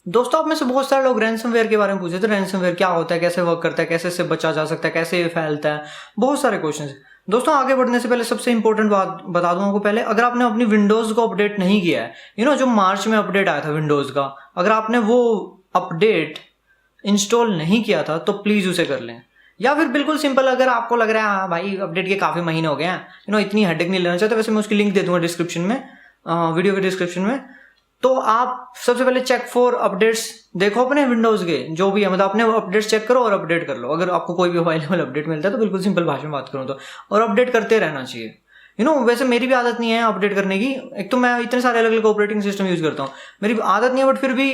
दोस्तों आप में से बहुत सारे लोग रैंसमवेयर के बारे में पूछे थे, रैंसमवेयर क्या होता है, कैसे वर्क करता है, कैसे इससे बचा जा सकता है, कैसे ये फैलता है, बहुत सारे क्वेश्चन है। दोस्तों आगे बढ़ने से पहले सबसे इंपॉर्टेंट बात बता दूं आपको, पहले अगर आपने अपनी विंडोज को अपडेट नहीं किया है, जो मार्च में अपडेट आया था विंडोज का, अगर आपने वो अपडेट इंस्टॉल नहीं किया था तो प्लीज उसे कर लें। या फिर बिल्कुल सिंपल, अगर आपको लग रहा है हाँ भाई अपडेट के काफी महीने हो गए हैं, इतनी हेडेक नहीं लेना चाहते, वैसे मैं उसकी लिंक दे दूंगा डिस्क्रिप्शन में, वीडियो के डिस्क्रिप्शन में। तो आप सबसे पहले चेक फॉर अपडेट्स देखो अपने विंडोज के, जो भी है मतलब अपने अपडेट्स चेक करो और अपडेट कर लो। अगर आपको कोई भी अवेलेबल अपडेट मिलता है तो बिल्कुल सिंपल भाषा में बात करूँ तो, और अपडेट करते रहना चाहिए। वैसे मेरी भी आदत नहीं है अपडेट करने की, एक तो मैं इतने सारे अलग अलग ऑपरेटिंग सिस्टम यूज करता हूँ, मेरी आदत नहीं है, बट फिर भी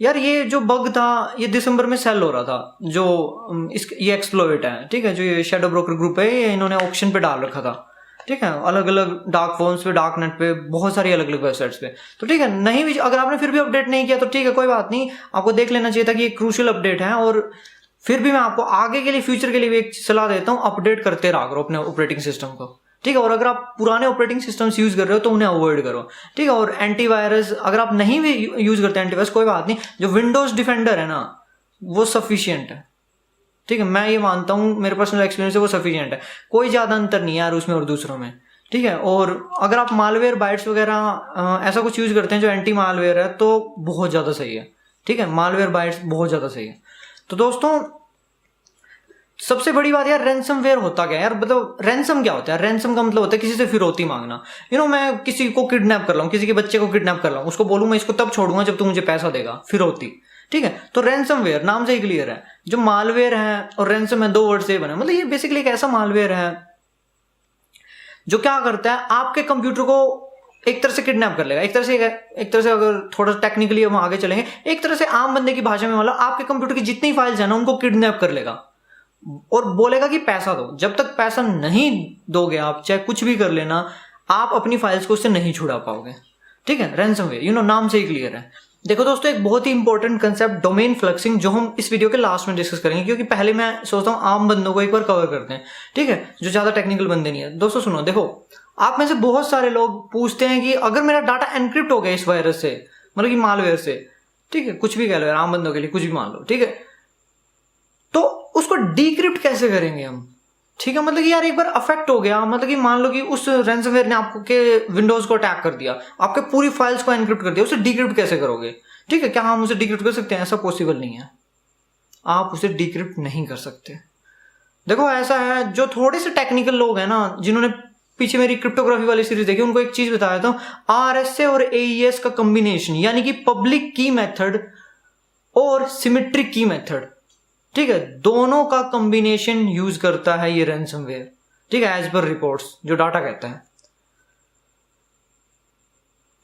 यार ये जो बग था ये दिसंबर में सेल हो रहा था, जो ये एक्सप्लॉइट है, ठीक है, जो ये शैडो ब्रोकर ग्रुप है, ये इन्होंने ऑप्शन पे डाल रखा था, ठीक है, अलग अलग डार्क फॉर्म्स पे, डार्क नेट पे, बहुत सारी अलग अलग वेबसाइट्स पे। तो ठीक है, नहीं भी अगर आपने फिर भी अपडेट नहीं किया तो ठीक है, कोई बात नहीं, आपको देख लेना चाहिए था कि ये क्रूशियल अपडेट है। और फिर भी मैं आपको आगे के लिए, फ्यूचर के लिए भी एक सलाह देता हूँ, अपडेट करते रहा करो अपने ऑपरेटिंग सिस्टम को, ठीक है। और अगर आप पुराने ऑपरेटिंग सिस्टम्स यूज कर रहे हो तो उन्हें अवॉइड करो, ठीक है। और एंटीवायरस अगर आप नहीं भी यूज करते एंटीवायरस, कोई बात नहीं, जो विंडोज डिफेंडर है ना वो सफिशियंट है, ठीक है, मैं ये मानता हूँ, मेरे पर्सनल एक्सपीरियंस है वो सफिशियंट है, कोई ज्यादा अंतर नहीं है यार उसमें और दूसरों में, ठीक है। और अगर आप मालवेयर बाइट्स वगैरह ऐसा कुछ यूज करते हैं जो एंटी मालवेयर है तो बहुत ज्यादा सही है, ठीक है, मालवेयर बाइट्स बहुत ज्यादा सही है। तो दोस्तों सबसे बड़ी बात यार, रैंसमवेयर होता क्या है यार, मतलब रैंसम क्या होता है? रैंसम का मतलब होता है किसी से फिरौती मांगना। मैं किसी को किडनैप कर रहा हूँ, किसी के बच्चे को किडनैप कर रहा हूँ, उसको बोलूँ मैं इसको तब छोड़ूंगा जब तू मुझे पैसा देगा, फिरौती, ठीक है। तो रैंसमवेयर नाम से ही क्लियर है, जो मालवेयर है और रैंसम है, दो वर्ड से बना, मतलब ये बेसिकली एक ऐसा मालवेयर है जो क्या करता है, आपके कंप्यूटर को एक तरह से किडनैप कर लेगा, एक तरह से अगर थोड़ा टेक्निकली हम आगे चलेंगे, एक तरह से आम बंदे की भाषा में मतलब आपके कंप्यूटर की जितनी फाइल्स है ना उनको किडनैप कर लेगा और बोलेगा कि पैसा दो। जब तक पैसा नहीं दोगे आप, चाहे कुछ भी कर लेना, आप अपनी फाइल्स को उससे नहीं छुड़ा पाओगे, ठीक है। रैंसमवेयर नाम से ही क्लियर है। देखो दोस्तों, एक बहुत ही इंपॉर्टेंट कंसेप्ट डोमेन फ्लक्सिंग, जो हम इस वीडियो के लास्ट में डिस्कस करेंगे, क्योंकि पहले मैं सोचता हूँ आम बंदों को एक बार कवर करते हैं, ठीक है, जो ज्यादा टेक्निकल बंदे नहीं है। दोस्तों सुनो, देखो आप में से बहुत सारे लोग पूछते हैं कि अगर मेरा डाटा एनक्रिप्ट हो गया इस वायरस से, मतलब कि मालवेयर से, ठीक है, कुछ भी कह लो यार, आम बंदों के लिए कुछ भी मान लो, ठीक है, तो उसको डिक्रिप्ट कैसे करेंगे हम, ठीक है। मतलब कि यार एक बार अफेक्ट हो गया, मतलब कि मान लो कि उस रैंसमवेयर ने आपको के विंडोज को अटैक कर दिया, आपके पूरी फाइल्स को एनक्रिप्ट कर दिया, उसे डिक्रिप्ट कैसे करोगे, ठीक है। क्या हम उसे डिक्रिप्ट कर सकते हैं? ऐसा पॉसिबल नहीं है, आप उसे डिक्रिप्ट नहीं कर सकते। देखो ऐसा है, जो थोड़े से टेक्निकल लोग हैं ना, जिन्होंने पीछे मेरी क्रिप्टोग्राफी वाली सीरीज देखी, उनको एक चीज बताया था, आरएसए और एईएस का कॉम्बिनेशन, यानी कि पब्लिक की मेथड और सिमेट्रिक की मेथड, ठीक है, दोनों का कॉम्बिनेशन यूज करता है ये रैंसमवेयर, ठीक है, एज पर रिपोर्ट्स, जो डाटा कहता है।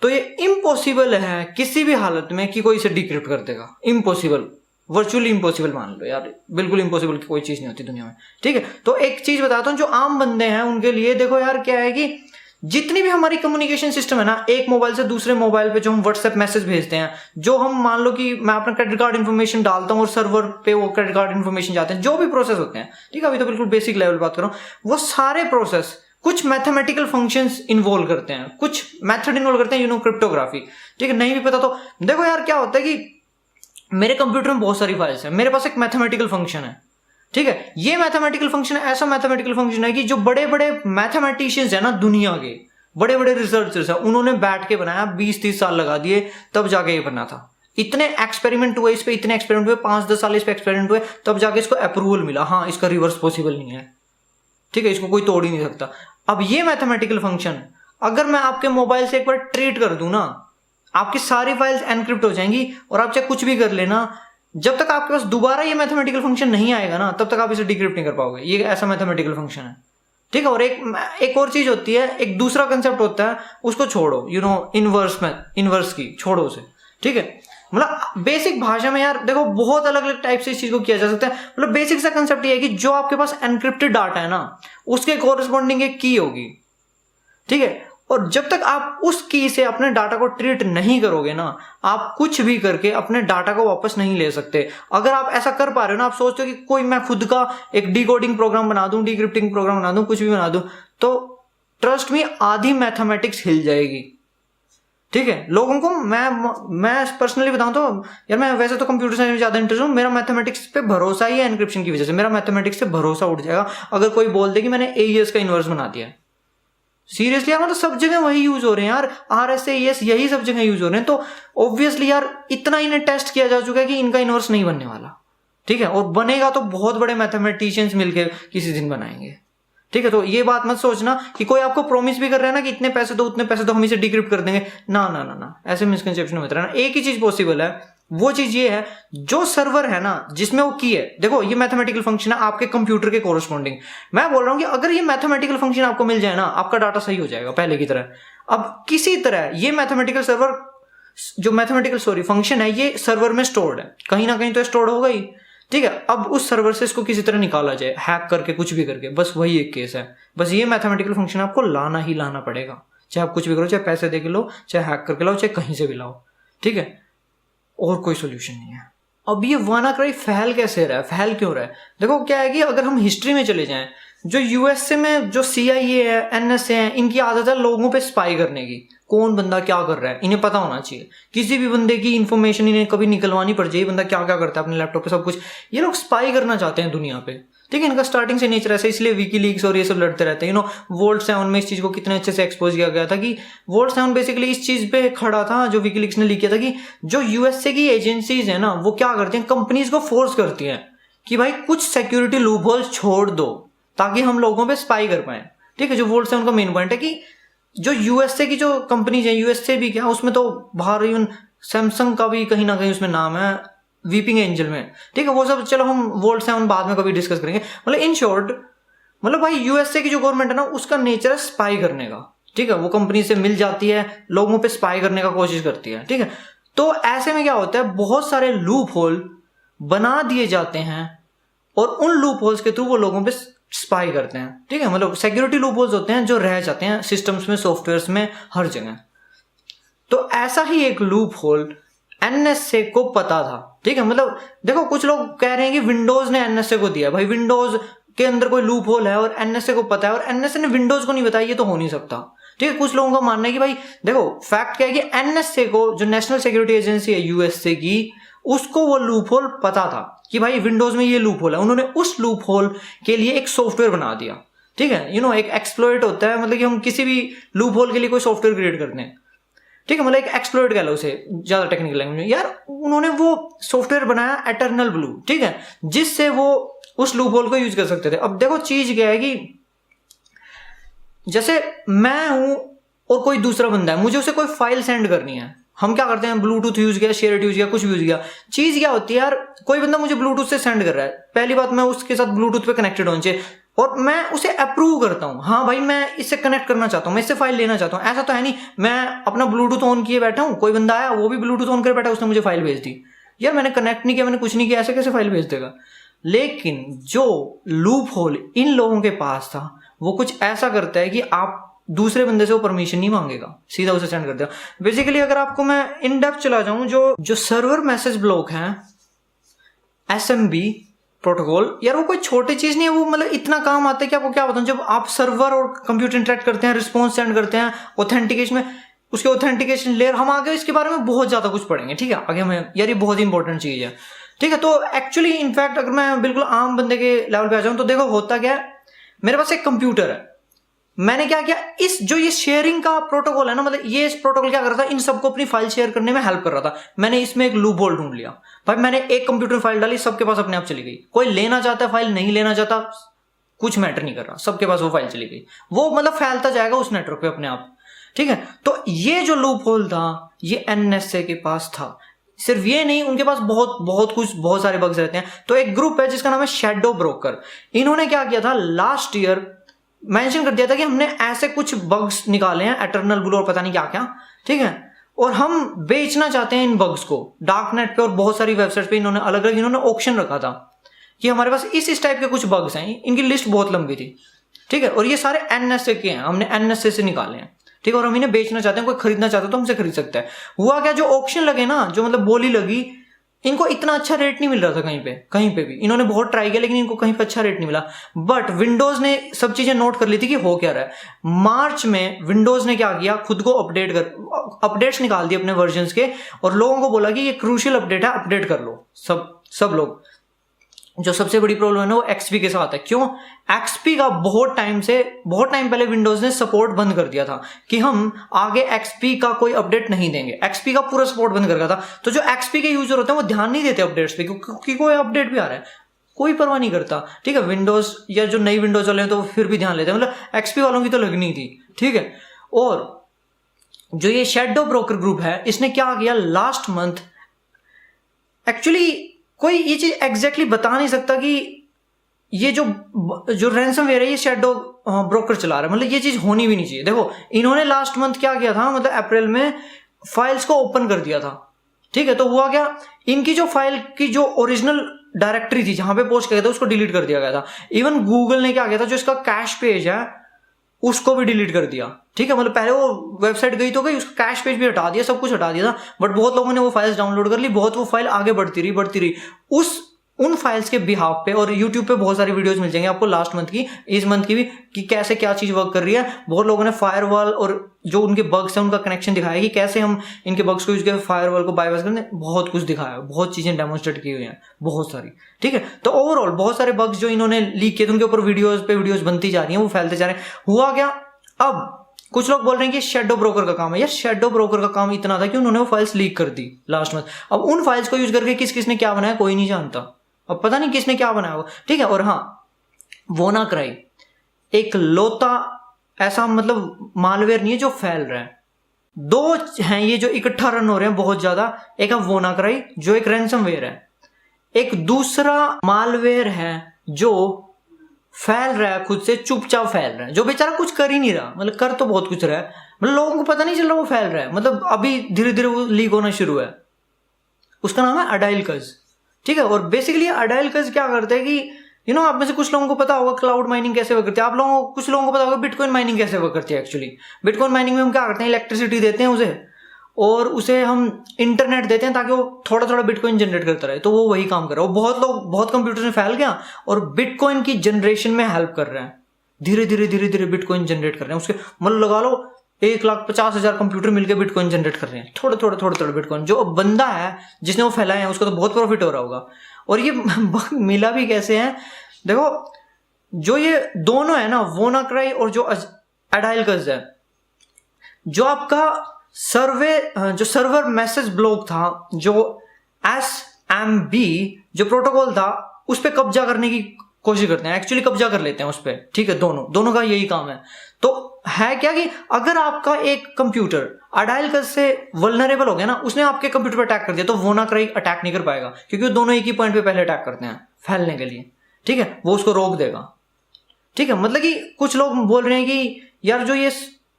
तो ये इम्पॉसिबल है किसी भी हालत में कि कोई इसे डिक्रिप्ट कर देगा, इम्पॉसिबल, वर्चुअली इम्पॉसिबल मान लो यार, बिल्कुल इम्पॉसिबल की कोई चीज नहीं होती दुनिया में, ठीक है। तो एक चीज बताता हूं, जो आम बंदे हैं उनके लिए, देखो यार क्या है कि जितनी भी हमारी कम्युनिकेशन सिस्टम है ना, एक मोबाइल से दूसरे मोबाइल पे जो हम व्हाट्सएप मैसेज भेजते हैं, जो हम मान लो कि मैं अपना क्रेडिट कार्ड इन्फॉर्मेशन डालता हूँ और सर्वर पे वो क्रेडिट कार्ड इन्फॉर्मेशन जाते हैं, जो भी प्रोसेस होते हैं, ठीक है, अभी तो बिल्कुल बेसिक लेवल बात कर रहा हूँ, वो सारे प्रोसेस कुछ मैथमेटिकल फंक्शंस इन्वॉल्व करते हैं, कुछ मेथड इन्वॉल्व करते हैं, क्रिप्टोग्राफी, ठीक है। नहीं भी पता तो देखो यार क्या होता है कि मेरे कंप्यूटर में बहुत सारी फाइल्स हैं, मेरे पास एक मैथमेटिकल फंक्शन है, ठीक है, ये मैथमेटिकल फंक्शन ऐसा मैथमेटिकल फंक्शन है कि जो बड़े बड़े मैथमेटिशियंस है ना दुनिया के, बड़े बड़े रिसर्चर्स है, उन्होंने बैठ के बनाया, 20-30 साल लगा दिए तब जाके ये बना था। इतने एक्सपेरिमेंट हुए इस पे, इतने एक्सपेरिमेंट हुए, 5-10 साल इस पे एक्सपेरिमेंट हुए, तब जाके इसको अप्रूवल मिला, हाँ इसका रिवर्स पॉसिबल नहीं है, ठीक है, इसको कोई तोड़ ही नहीं सकता। अब ये मैथमेटिकल फंक्शन अगर मैं आपके मोबाइल से एक बार ट्रीट कर दूं ना, आपकी सारी फाइल्स एनक्रिप्ट हो जाएंगी और आप चाहे कुछ भी कर लेना, जब तक आपके पास दोबारा ये मैथमेटिकल फंक्शन नहीं आएगा ना, तब तक आप इसे डिक्रिप्ट नहीं कर पाओगे। ये ऐसा मैथमेटिकल फंक्शन है, ठीक है। और एक और चीज होती है, एक दूसरा कंसेप्ट होता है, उसको छोड़ो, इनवर्स की छोड़ो उसे, ठीक है। मतलब बेसिक भाषा में यार देखो, बहुत अलग अलग टाइप से इस चीज को किया जा सकता है। मतलब बेसिक सा कंसेप्ट ये है कि जो आपके पास एनक्रिप्टेड डाटा है ना, उसके कोरस्पॉन्डिंग एक की होगी, ठीक है। और जब तक आप उस की से अपने डाटा को ट्रीट नहीं करोगे ना, आप कुछ भी करके अपने डाटा को वापस नहीं ले सकते। अगर आप ऐसा कर पा रहे हो ना, आप सोचते हो कि कोई मैं खुद का एक डिकोडिंग प्रोग्राम बना दूं, डिक्रिप्टिंग प्रोग्राम बना दूं, कुछ भी बना दूं, तो ट्रस्ट में आधी मैथमेटिक्स हिल जाएगी, ठीक है। लोगों को मैं पर्सनली बताऊं तो यार, मैं वैसे तो कंप्यूटर साइंस में ज्यादा इंटरेस्ट हूं, मेरा मैथमेटिक्स पे भरोसा ही है एनक्रिप्शन की वजह से। मेरा मैथमेटिक्स से भरोसा उठ जाएगा अगर कोई बोल दे कि मैंने AES का इनवर्स बना दिया। सीरियसली यार, मतलब सब जगह वही यूज हो रहे हैं यार, RS AES यही सब जगह यूज हो रहे हैं। तो ऑब्वियसली यार, इतना इन्हें टेस्ट किया जा चुका है कि इनका इनवर्स नहीं बनने वाला, ठीक है। और बनेगा तो बहुत बड़े मैथमेटिशियंस मिलकर किसी दिन बनाएंगे, ठीक है। तो ये बात मत सोचना कि कोई आपको प्रॉमिस भी कर रहा है ना कि इतने पैसे दो उतने पैसे दो, हम इसे डिक्रिप्ट कर देंगे। ना ना ना ना, ऐसे मिसकंसेप्शन मत रहना। एक ही चीज पॉसिबल है, वो चीज ये है, जो सर्वर है ना जिसमें वो की है, देखो ये मैथमेटिकल फंक्शन है आपके कंप्यूटर के कोरस्पॉन्डिंग। मैं बोल रहा हूं कि अगर ये मैथमेटिकल फंक्शन आपको मिल जाए ना, आपका डाटा सही हो जाएगा पहले की तरह। अब किसी तरह ये मैथमेटिकल सर्वर, जो मैथमेटिकल फंक्शन है, ये सर्वर में स्टोर्ड है, कहीं ना कहीं तो स्टोर्ड होगा ही, ठीक है। अब उस सर्वर से इसको किसी तरह निकाला जाए, हैक करके, कुछ भी करके, बस वही एक केस है। बस ये मैथमेटिकल फंक्शन आपको लाना ही लाना पड़ेगा, चाहे आप कुछ भी करो, चाहे पैसे दे के लो, चाहे हैक करके लाओ, चाहे कहीं से भी लाओ, ठीक है। और कोई सोल्यूशन नहीं है। अब ये वानाक्राई फैल कैसे रहा है, फैल क्यों रहा है? देखो क्या है कि अगर हम हिस्ट्री में चले जाएं, जो USA में जो CIA है, NSA है, इनकी आदत है लोगों पे स्पाई करने की। कौन बंदा क्या कर रहा है इन्हें पता होना चाहिए। किसी भी बंदे की इंफॉर्मेशन इन्हें कभी निकलवानी पड़ जाए, बंदा क्या क्या करता है अपने लैपटॉप पे, सब कुछ ये लोग स्पाई करना चाहते हैं दुनिया पे, ठीक है। इनका स्टार्टिंग से नेचर ऐसा, इसलिए विकीलीक्स और ये सब लड़ते रहते हैं। वोल्ट 7 में इस चीज को कितने अच्छे से एक्सपोज किया गया था कि वोल्ट 7 बेसिकली इस चीज पे खड़ा था, जो विकीलीक्स ने लीक किया था, कि जो USA की एजेंसीज है ना, वो क्या करती हैं, कंपनीज को फोर्स करती हैं कि भाई कुछ सिक्योरिटी लूप होल्स छोड़ दो ताकि हम लोगों पे स्पाई कर पाए, ठीक है। जो वोल्ट 7 का मेन पॉइंट है कि जो USA की जो कंपनीज है, USA भी क्या, उसमें तो बाहर इवन सैमसंग का भी कहीं ना कहीं उसमें नाम है, वीपिंग एंजल में, ठीक है। वो सब चलो हम वोल्ट 7 बाद में कभी डिस्कस करेंगे। मतलब इन शॉर्ट, मतलब भाई USA की जो गवर्नमेंट है ना, उसका नेचर है स्पाई करने का, ठीक है। वो कंपनी से मिल जाती है, लोगों पे स्पाई करने का कोशिश करती है, ठीक है। तो ऐसे में क्या होता है, बहुत सारे लूप होल बना दिए जाते हैं और उन लूप होल्स के थ्रू वो लोगों पे स्पाई करते हैं, ठीक है। मतलब सिक्योरिटी लूप होल्स होते हैं जो रह जाते हैं सिस्टम्स में, सॉफ्टवेयर्स में, हर जगह। तो ऐसा ही एक लूप होल NSA को पता था, ठीक है। मतलब देखो, कुछ लोग कह रहे हैं कि विंडोज ने NSA को दिया। भाई विंडोज के अंदर कोई लूप होल है और NSA को पता है, और NSA ने विंडोज को नहीं बताया, ये तो हो नहीं सकता, ठीक है। कुछ लोगों का मानना है कि भाई देखो, फैक्ट क्या है कि NSA को, जो नेशनल सिक्योरिटी एजेंसी है USA की, उसको वो लूप होल पता था कि भाई विंडोज में ये लूप होल है। उन्होंने उस लूप होल के लिए एक सॉफ्टवेयर बना दिया, ठीक है। एक एक्सप्लॉइट होता है, मतलब कि हम किसी भी लूप होल के लिए कोई सॉफ्टवेयर क्रिएट करते हैं, ठीक है। मतलब एक एक्सप्लॉइट कह लो उसे ज्यादा टेक्निकल लैंग्वेज में। यार उन्होंने वो सॉफ्टवेयर बनाया एटर्नल ब्लू, ठीक है, जिससे वो उस लूप होल को यूज कर सकते थे। अब देखो चीज क्या है कि जैसे मैं हूं और कोई दूसरा बंदा है, मुझे उसे कोई फाइल सेंड करनी है, हम क्या करते हैं, ब्लूटूथ यूज किया, शेयर यूज किया, कुछ भी यूज किया। चीज क्या होती है यार, कोई बंदा मुझे ब्लूटूथ से सेंड कर रहा है, पहली बात मैं उसके साथ ब्लूटूथ पे कनेक्टेड होना चाहिए और मैं उसे अप्रूव करता हूं, हाँ भाई मैं इससे कनेक्ट करना चाहता हूं, मैं इससे फाइल लेना चाहता हूं। ऐसा तो है नहीं मैं अपना ब्लूटूथ ऑन किए बैठा हूं, कोई बंदा आया वो भी ब्लूटूथ ऑन कर बैठा, उसने मुझे फाइल भेज दी। यार मैंने कनेक्ट नहीं किया, मैंने कुछ नहीं किया, ऐसे कैसे फाइल भेज देगा। लेकिन जो लूप होल इन लोगों के पास था, वो कुछ ऐसा करता है कि आप दूसरे बंदे से वो परमिशन नहीं मांगेगा, सीधा उसे सेंड कर देगा। बेसिकली अगर आपको मैं इन डेप्थ चला जाऊं, जो सर्वर मैसेज ब्लॉक है, SMB प्रोटोकॉल, यार वो कोई छोटी चीज नहीं है, वो मतलब इतना काम आता है कि आपको क्या बताऊं। जब आप सर्वर और कंप्यूटर इंटरेक्ट करते हैं, रिस्पॉन्स सेंड करते हैं, ऑथेंटिकेशन में, उसके ऑथेंटिकेशन लेयर, हम आगे इसके बारे में बहुत ज्यादा कुछ पढ़ेंगे, ठीक है, आगे हमें, यार ये बहुत इंपॉर्टेंट चीज है, ठीक है। तो एक्चुअली इनफैक्ट अगर मैं बिल्कुल आम बंदे के लेवल पे आ जाऊं, तो देखो होता क्या है, मेरे पास एक कंप्यूटर है, मैंने क्या किया, इस जो ये शेयरिंग का प्रोटोकॉल है ना, मतलब ये इस प्रोटोकॉल क्या कर रहा था, इन सबको अपनी फाइल शेयर करने में हेल्प कर रहा था। मैंने इसमें एक लूप होल ढूंढ लिया, भाई मैंने एक कंप्यूटर फाइल डाली, सबके पास अपने आप चली गई। कोई लेना चाहता है फाइल, नहीं लेना चाहता, कुछ मैटर नहीं कर रहा, सबके पास वो फाइल चली गई, वो मतलब फैलता जाएगा उस नेटवर्क पे अपने आप, ठीक है। तो ये जो लूप होल था, ये NSA के पास था। सिर्फ ये नहीं, उनके पास बहुत कुछ, बहुत सारे बग्स रहते हैं। तो एक ग्रुप है जिसका नाम है शैडो ब्रोकर, इन्होंने क्या किया था, लास्ट ईयर मेंशन कर दिया था कि हमने ऐसे कुछ बग्स निकाले हैं, एटर्नल ब्लू और पता नहीं क्या क्या, ठीक है, और हम बेचना चाहते हैं इन बग्स को डार्क नेट पे और बहुत सारी वेबसाइट पे। इन्होंने अलग अलग ऑप्शन रखा था कि हमारे पास इस टाइप के कुछ बग्स हैं, इनकी लिस्ट बहुत लंबी थी, ठीक है, और ये सारे NSA के हैं, हमने NSA से निकाले हैं, ठीक है, और हम इन्हें बेचना चाहते हैं, कोई खरीदना चाहता है तो हमसे खरीद सकता है। हुआ क्या, जो ऑप्शन लगे ना, जो मतलब बोली लगी, इनको इतना अच्छा रेट नहीं मिल रहा था कहीं पे भी। इन्होंने बहुत ट्राई किया लेकिन इनको कहीं पे अच्छा रेट नहीं मिला। बट विंडोज ने सब चीजें नोट कर ली थी कि हो क्या रहा है। मार्च में विंडोज ने क्या किया, खुद को अपडेट्स निकाल दिए अपने वर्जन्स के, और लोगों को बोला कि ये क्रूशियल अपडेट है, अपडेट कर लो सब लोग। जो सबसे बड़ी प्रॉब्लम है ना वो एक्सपी के साथ है। क्यों? एक्सपी का बहुत टाइम पहले विंडोज ने सपोर्ट बंद कर दिया था कि हम आगे एक्सपी का कोई अपडेट नहीं देंगे। एक्सपी का पूरा सपोर्ट बंद कर दिया था। तो जो एक्सपी के यूजर होते हैं वो ध्यान नहीं देते अपडेट्स पे, क्योंकि कोई अपडेट भी आ रहा है, कोई परवाह नहीं करता। ठीक है, विंडोज या जो नई विंडोज वाले हैं तो फिर भी ध्यान लेते हैं, मतलब एक्सपी वालों की तो लगनी थी। ठीक है, और जो ये शैडो ब्रोकर ग्रुप है इसने क्या किया लास्ट मंथ, एक्चुअली कोई ये चीज एग्जैक्टली बता नहीं सकता कि ये जो रैंसमवेयर है ये शैडो ब्रोकर चला रहा है, मतलब ये चीज होनी भी नहीं चाहिए। देखो इन्होंने लास्ट मंथ क्या किया था, मतलब अप्रैल में फाइल्स को ओपन कर दिया था। ठीक है, तो हुआ क्या, इनकी जो फाइल की जो ओरिजिनल डायरेक्टरी थी जहां पे पोस्ट किया था उसको डिलीट कर दिया गया था। इवन गूगल ने क्या किया था, जो इसका कैश पेज है उसको भी डिलीट कर दिया। ठीक है, मतलब पहले वो वेबसाइट गई तो गई, उसका कैश पेज भी हटा दिया, सब कुछ हटा दिया था। बट बहुत लोगों ने वो फाइल्स डाउनलोड कर ली, बहुत वो फाइल आगे बढ़ती रही। उन फाइल्स के बिहाफ पे, और यूट्यूब पे बहुत सारी वीडियोस मिल जाएंगे आपको लास्ट मंथ की, इस मंथ की भी, कि कैसे क्या चीज वर्क कर रही है। बहुत लोगों ने फायरवॉल और जो उनके बग्स हैं उनका कनेक्शन दिखाया कि कैसे हम इनके बग्स को यूज करके फायरवॉल को बाईपास करने, बहुत कुछ दिखाया, बहुत चीजें डेमोन्स्ट्रेट की हुई हैं, बहुत सारी। ठीक है, तो ओवरऑल बहुत सारे बग्स जो इन्होंने लीक किए थे उनके ऊपर वीडियोज बनती जा रही हैं, वो फैलते जा रहे हैं। हुआ क्या, अब कुछ लोग बोल रहे हैं कि शैडो ब्रोकर का काम है। यार शैडो ब्रोकर का काम इतना था कि उन्होंने वो फाइल्स लीक कर दी लास्ट मंथ। अब उन फाइल्स को यूज करके किसने क्या बनाया कोई नहीं जानता, अब पता नहीं किसने क्या बनाया होगा। ठीक है, और हाँ, WannaCry एक लौता ऐसा मतलब मालवेयर नहीं है जो फैल रहा है। दो हैं ये जो इकट्ठा रन हो रहे हैं बहुत ज्यादा। एक है WannaCry जो एक रैंसमवेयर है, एक दूसरा मालवेयर है जो फैल रहा है, खुद से चुपचाप फैल रहा है, जो बेचारा कुछ कर ही नहीं रहा, मतलब कर तो बहुत कुछ रहा है, मतलब लोगों को पता नहीं चल रहा वो फैल रहा है, मतलब अभी धीरे धीरे वो लीक होना शुरू है। उसका नाम है अडाइलकस। ठीक है, और बेसिकली अडाइलकस क्या करते हैं कि आप में से कुछ लोगों को पता होगा क्लाउड माइनिंग कैसे वर्क करती है, कुछ लोगों को पता होगा बिटकॉइन माइनिंग कैसे वर्क करती है। एक्चुअली बिटकॉइन माइनिंग में हम क्या करते हैं, इलेक्ट्रिसिटी देते हैं उसे, और उसे हम इंटरनेट देते हैं ताकि वो थोड़ा थोड़ा बिटकॉइन जनरेट करता रहे। तो वो वही काम कर रहा है। वो बहुत कंप्यूटर में फैल गया और बिटकॉइन की जनरेशन में हेल्प कर रहा है। धीरे धीरे बिटकॉइन जनरेट कर रहे हैं उसके, मतलब लगा लो 1,50,000 कंप्यूटर मिलकर बिटकॉइन जनरेट कर रहे हैं, थोड़े बिटकॉइन। जो बंदा है जिसने वो फैलाए हैं उसको तो बहुत प्रॉफिट हो रहा होगा। और ये मिला भी कैसे है, देखो जो ये दोनों है ना, WannaCry और जो अडाइलकस है, जो आपका सर्वर मैसेज ब्लॉक था, जो SMB जो प्रोटोकॉल था, उस पर कब्जा करने की कोशिश करते हैं, एक्चुअली कब्जा कर लेते हैं उस पर। ठीक है, दोनों का यही काम है। तो है क्या कि अगर आपका एक कंप्यूटर अडाइलकस से वल्नरेबल हो गया ना, उसने आपके कंप्यूटर पर अटैक कर दिया, तो WannaCry अटैक नहीं कर पाएगा, क्योंकि वो दोनों एक ही पॉइंट पे पहले अटैक करते हैं फैलने के लिए। ठीक है, वो उसको रोक देगा। ठीक है, मतलब कि कुछ लोग बोल रहे हैं कि यार जो ये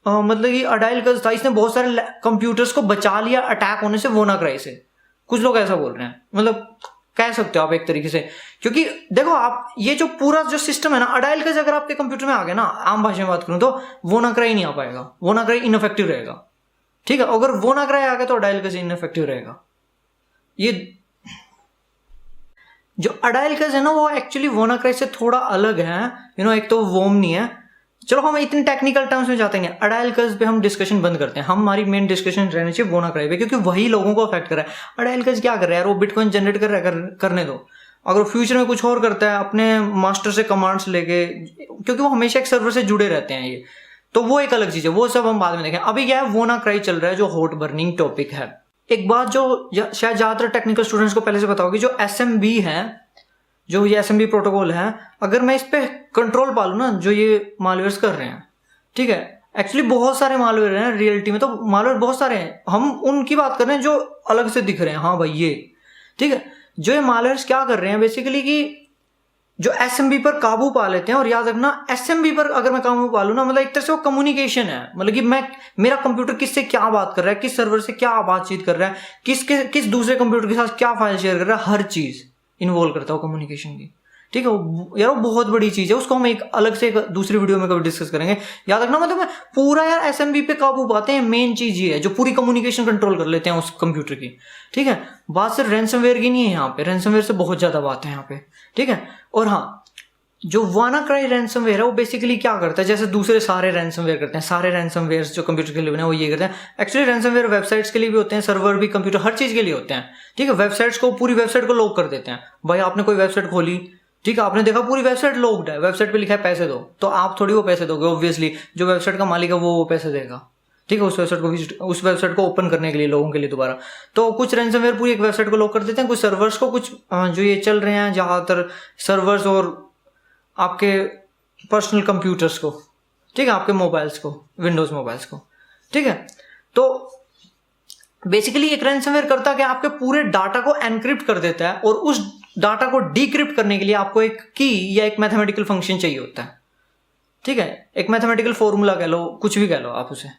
मतलब कि अडाइलकस था, इसने बहुत सारे कंप्यूटर्स को बचा लिया अटैक होने से WannaCry से। कुछ लोग ऐसा बोल रहे हैं, मतलब कह सकते हो आप एक तरीके से, क्योंकि देखो आप ये जो पूरा जो सिस्टम है ना, अडाइलकस अगर आपके कंप्यूटर में आ गया ना, आम भाषा में बात करूं तो WannaCry नहीं आ पाएगा, WannaCry इनफेक्टिव रहेगा। ठीक है, अगर WannaCry आ गया तो अडाइलकस इनफेक्टिव रहेगा। ये जो अडाइलकस है ना वो एक्चुअली WannaCry से थोड़ा अलग है। एक तो वोम नहीं है। चलो हम इतने टेक्निकल टर्म्स में जाते हैं, अडाइलकस पे हम डिस्कशन बंद करते हैं। हमारी मेन डिस्कशन रहनी चाहिए WannaCry पे, क्योंकि वही लोगों को अफेक्ट कर रहा है। अडाइलकस क्या कर रहा है यार, वो बिटकॉइन जनरेट कर रहा है, करने दो। अगर फ्यूचर में कुछ और करता है अपने मास्टर से कमांड्स लेके, क्योंकि वो हमेशा एक सर्वर से जुड़े रहते हैं, ये तो वो एक अलग चीज है, वो सब हम बाद में देखें। अभी क्या है, WannaCry चल रहा है जो हॉट बर्निंग टॉपिक है। एक बात जो शायद ज्यादातर टेक्निकल स्टूडेंट्स को पहले से पता होगी, जो SMB है, जो ये SMB प्रोटोकॉल है, अगर मैं इस पे कंट्रोल पा लूं ना, जो ये मालवेयर्स कर रहे हैं, ठीक है, एक्चुअली बहुत सारे मालवेयर हैं रियलिटी में, तो मालवेयर बहुत सारे हैं, हम उनकी बात कर रहे हैं जो अलग से दिख रहे हैं। हाँ भाई ये ठीक है, जो ये मालवेयर्स क्या कर रहे हैं बेसिकली कि जो SMB पर काबू पा लेते हैं। और याद रखना, SMB पर अगर मैं काबू पा लूं ना, मतलब एक तरह से वो कम्युनिकेशन है, मतलब कि मेरा कंप्यूटर किससे क्या बात कर रहा है, किस सर्वर से क्या बातचीत कर रहा है, किस दूसरे कंप्यूटर के साथ क्या फाइल शेयर कर रहा है, हर चीज इन्वॉल्व करता हो कम्युनिकेशन की। ठीक है यार, वो बहुत बड़ी चीज़ है, उसको हम एक अलग से एक दूसरी वीडियो में कभी डिस्कस करेंगे। याद रखना, मतलब पूरा यार एसएमबी पे काबू पाते हैं, मेन चीज़ ये है जो पूरी कम्युनिकेशन कंट्रोल कर लेते हैं उस कंप्यूटर की। ठीक है, बात सिर्फ रैंसमवेयर की नहीं है यहाँ पे, रैंसमवेयर से बहुत ज़्यादा बात है यहाँ पे। ठीक है, और हाँ, जो वानाक्राई रैंसमवेयर है वो बेसिकली क्या करता है, जैसे दूसरे सारे रैंसमवेयर करते हैं, सारे रैंसमवेयर जो कंप्यूटर के लिए बने वो ये करते हैं। एक्चुअली रैंसमवेयर वेबसाइट्स के लिए भी होते हैं, सर्वर भी, कंप्यूटर, हर चीज़ के लिए होते हैं। ठीक है, वेबसाइट्स को, पूरी वेबसाइट को लॉक कर देते हैं। भाई आपने कोई वेबसाइट खोली, ठीक है, आपने देखा पूरी वेबसाइट लॉक्ड है, वेबसाइट पे लिखा है पैसे दो, तो आप थोड़ी वो पैसे दोगे, ऑब्वियसली जो वेबसाइट का मालिक है वो पैसे देगा। ठीक है, उस वेबसाइट को ओपन करने के लिए लोगों के लिए दोबारा। तो कुछ रैंसमवेयर पूरी एक वेबसाइट को लॉक कर देते हैं, कुछ सर्वर्स को, कुछ जो ये चल रहे हैं ज़्यादातर सर्वर्स और आपके पर्सनल कंप्यूटर्स को, ठीक है, आपके मोबाइल्स को, विंडोज मोबाइल्स को। ठीक है, तो बेसिकली एक रैंसमवेयर करता क्या, आपके पूरे डाटा को एनक्रिप्ट कर देता है और उस डाटा को डिक्रिप्ट करने के लिए आपको एक की या एक मैथमेटिकल फंक्शन चाहिए होता है। ठीक है, एक मैथमेटिकल फॉर्मूला कह लो, कुछ भी कह लो आप उसे।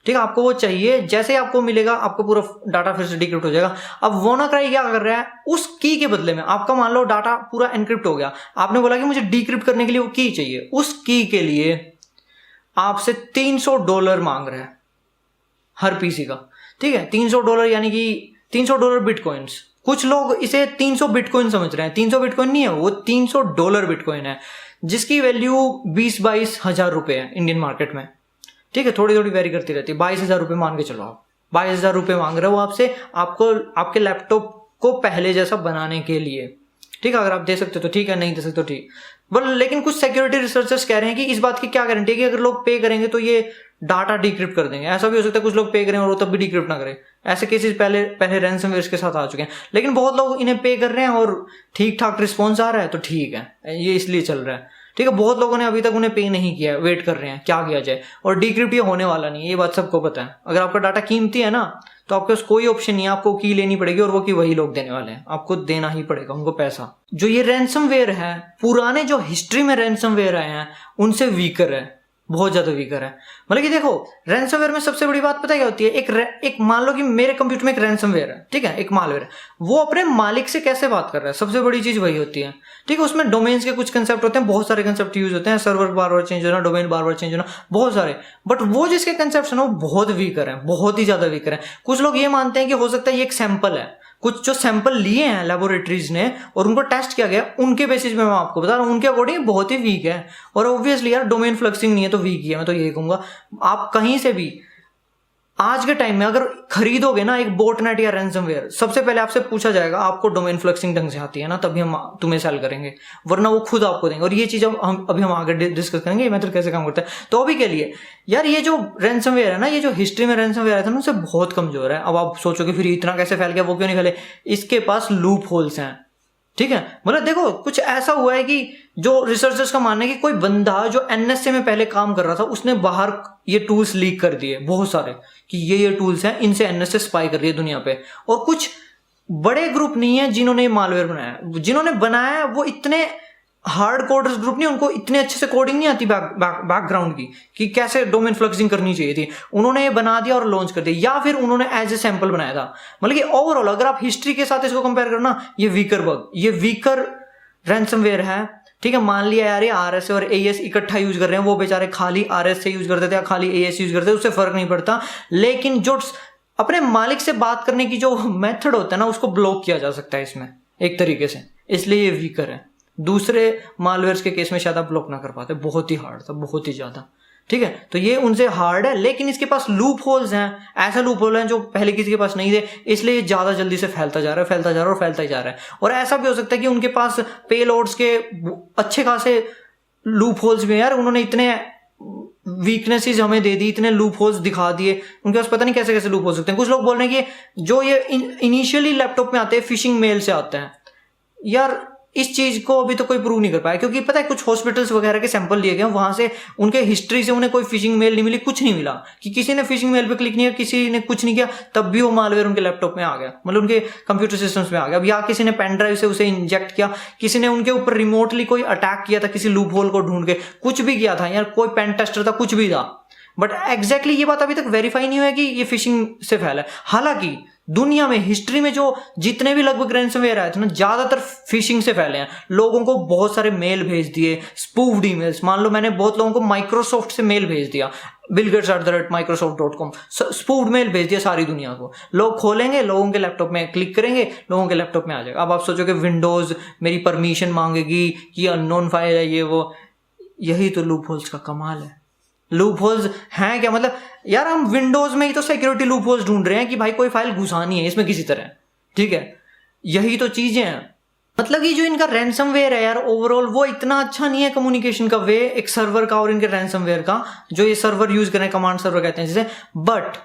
ठीक है, आपको वो चाहिए, जैसे ही आपको मिलेगा आपको पूरा डाटा फिर से डिक्रिप्ट हो जाएगा। अब वानाक्राई क्या कर रहा है, उस की के बदले में आपका मान लो डाटा पूरा एनक्रिप्ट हो गया, आपने बोला कि मुझे डिक्रिप्ट करने के लिए वो की चाहिए, उस की के लिए आपसे $300 मांग रहा है हर पीसी का। ठीक है, $300 यानी कि $300 बिटकॉइंस। कुछ लोग इसे 300 बिटकॉइन समझ रहे हैं, 300 बिटकॉइन नहीं है वो, $300 बिटकॉइन है, जिसकी वैल्यू 20-22 हजार रुपए है इंडियन मार्केट में। ठीक है, थोड़ी थोड़ी वेरी करती रहती है, 22,000 रुपये मान के चलो आप, 22,000 रुपये मांग रहे हो आपसे, आपको आपके लैपटॉप को पहले जैसा बनाने के लिए। ठीक है, अगर आप दे सकते हो तो ठीक है, नहीं दे सकते तो ठीक। बट लेकिन कुछ सिक्योरिटी रिसर्चर्स कह रहे हैं कि इस बात की क्या गारंटी है कि अगर लोग पे करेंगे तो ये डाटा डिक्रिप्ट कर देंगे। ऐसा भी हो सकता है कुछ लोग पे करें और वो तब भी डिक्रिप्ट ना करें, ऐसे केसेस पहले रैंसमवेयर के साथ आ चुके हैं। लेकिन बहुत लोग इन्हें पे कर रहे हैं और ठीक ठाक रिस्पॉन्स आ रहा है, तो ठीक है, ये इसलिए चल रहा है। ठीक है, बहुत लोगों ने अभी तक उन्हें पे नहीं किया, वेट कर रहे हैं क्या किया जाए, और डिक्रिप्ट ये होने वाला नहीं है, ये बात सबको पता है। अगर आपका डाटा कीमती है ना, तो आपके पास कोई ऑप्शन नहीं है, आपको की लेनी पड़ेगी, और वो की वही लोग देने वाले हैं, आपको देना ही पड़ेगा उनको पैसा। जो ये रैंसमवेयर है, पुराने जो हिस्ट्री में रैंसमवेयर आए हैं उनसे वीकर है, बहुत ज्यादा वीकर है। मतलब कि देखो, रैंसमवेयर में सबसे बड़ी बात पता क्या होती है, एक मान लो कि मेरे कंप्यूटर में एक रैंसमवेयर है, ठीक है, एक मालवेयर है, वो अपने मालिक से कैसे बात कर रहा है, सबसे बड़ी चीज वही होती है। ठीक है, उसमें डोमेन्स के कुछ कंसेप्ट होते हैं, बहुत सारे कंसेप्ट यूज होते हैं, सर्वर बार बार चेंज होना, डोमेन बार बार चेंज होना, बहुत सारे। बट वो जिसके कंसेप्ट है ना, वो बहुत वीकर है, बहुत ही ज्यादा वीकर है। कुछ लोग ये मानते हैं कि हो सकता है ये एक सैंपल है, कुछ जो सैंपल लिए हैं लेबोरेटरीज ने और उनको टेस्ट किया गया, उनके बेसिस पे मैं आपको बता रहा हूँ, उनके अकॉर्डिंग बहुत ही वीक है। और ऑब्वियसली यार डोमेन फ्लक्सिंग नहीं है तो वीक ही है, मैं तो यही कहूंगा। आप कहीं से भी आज के टाइम में अगर खरीदोगे ना एक बोटनेट या रैंसमवेयर, सबसे पहले आपसे पूछा जाएगा आपको डोमेन फ्लक्सिंग ढंग से आती है ना, तभी हम तुम्हें सेल करेंगे, वरना वो खुद आपको देंगे। और ये चीज अभी हम आगे डिस्कस करेंगे ये मेथड कैसे काम करता है। तो अभी के लिए यार ये जो रैंसमवेयर है ना, ये जो हिस्ट्री में रैंसमवेयर आया था ना, उससे बहुत कमजोर है। अब आप सोचोगे फिर इतना कैसे फैल गया, वो क्यों नहीं फैले, इसके पास लूप होल्स हैं। ठीक है, मतलब देखो कुछ ऐसा हुआ है कि जो रिसर्चर्स का मानना है कि कोई बंदा जो एनएसए में पहले काम कर रहा था, उसने बाहर ये टूल्स लीक कर दिए बहुत सारे, कि ये टूल्स हैं, इनसे एनएसए स्पाई कर रही है दुनिया पे। और कुछ बड़े ग्रुप नहीं है जिन्होंने मालवेयर बनाया, जिन्होंने बनाया वो इतने हार्ड कोडर्स ग्रुप नहीं, उनको इतने अच्छे से कोडिंग नहीं आती बैकग्राउंड की कि कैसे डोमेन फ्लक्सिंग करनी चाहिए थी, उन्होंने ये बना दिया और लॉन्च कर दिया, या फिर उन्होंने एज ए सैंपल बनाया था। मतलब कि ओवरऑल अगर आप हिस्ट्री के साथ इसको कंपेयर करो ना, ये वीकर बग, ये वीकर रैंसमवेयर है। ठीक है, मान लिया यार ये आरएस और एएस इकट्ठा यूज कर रहे हैं, वो बेचारे खाली आरएस से यूज करते थे या खाली एएस यूज करते थे, उससे फर्क नहीं पड़ता। लेकिन जो अपने मालिक से बात करने की जो मेथड होता है ना, उसको ब्लॉक किया जा सकता है इसमें एक तरीके से, इसलिए ये वीकर है। दूसरे मालवेयर्स के केस में शायद आप ब्लॉक ना कर पाते, बहुत ही हार्ड था, बहुत ही ज्यादा। ठीक है, तो ये उनसे हार्ड है, लेकिन इसके पास लूप होल्स हैं, ऐसा लूप होल है जो पहले किसी के पास नहीं थे, इसलिए ज्यादा जल्दी से फैलता जा रहा है, फैलता जा रहा है और फैलता ही जा रहा है। और ऐसा भी हो सकता है कि उनके पास पेलोड्स के अच्छे खासे लूप होल्स भी हैं यार, उन्होंने इतने वीकनेसेस हमें दे दी, इतने लूप होल्स दिखा दिए, उनके पास पता नहीं कैसे कैसे लूप हो सकते हैं। कुछ लोग बोल रहे हैं कि जो ये इनिशियली लैपटॉप में आते हैं फिशिंग मेल से आते हैं, यार इस चीज को अभी तो कोई प्रूव नहीं कर पाया, क्योंकि पता है कुछ हॉस्पिटल्स वगैरह के सैंपल लिए गए, वहां से उनके हिस्ट्री से उन्हें कोई फिशिंग मेल नहीं मिली, कुछ नहीं मिला कि किसी ने फिशिंग मेल पे क्लिक नहीं किया, किसी ने कुछ नहीं किया, तब भी वो मालवेयर उनके लैपटॉप में आ गया, मतलब उनके कंप्यूटर सिस्टम्स में आ गया। अब या किसी ने पेन ड्राइव से उसे इंजेक्ट किया, किसी ने उनके ऊपर रिमोटली कोई अटैक किया था, किसी लूप होल को ढूंढ के कुछ भी किया था, यार कोई पेन टेस्टर था, कुछ भी था। बट एग्जैक्टली ये बात अभी तक वेरीफाई नहीं हुआ है कि ये फिशिंग से फैला है। हालांकि दुनिया में हिस्ट्री में जो जितने भी लगभग रैंसमवेयर आए थे ना, ज्यादातर फिशिंग से फैले हैं। लोगों को बहुत सारे मेल भेज दिए, स्पूफ्ड ईमेल्स। मान लो मैंने बहुत लोगों को माइक्रोसॉफ्ट से मेल भेज दिया, bill.gates@microsoft.com, स्पूफ्ड मेल भेज दिया सारी दुनिया को। लोग खोलेंगे, लोगों के लैपटॉप में क्लिक करेंगे, लोगों के लैपटॉप में आ जाएगा। अब आप सोचो कि विंडोज मेरी परमिशन मांगेगी, ये अननोन फाइल है, ये वो। यही तो लूप होल्स का कमाल है। लूप होल्स हैं क्या, मतलब यार हम विंडोज में ही तो सिक्योरिटी लूप होल्स ढूंढ रहे हैं कि भाई कोई फाइल घुसानी है इसमें किसी तरह, ठीक है। यही तो चीजें हैं। मतलब ये जो इनका रैंसमवेयर है यार, ओवरऑल वो इतना अच्छा नहीं है कम्युनिकेशन का वे, एक सर्वर का और इनके रैंसमवेयर का, जो ये सर्वर यूज कर रहे हैं, कमांड सर्वर कहते हैं जिसे। बट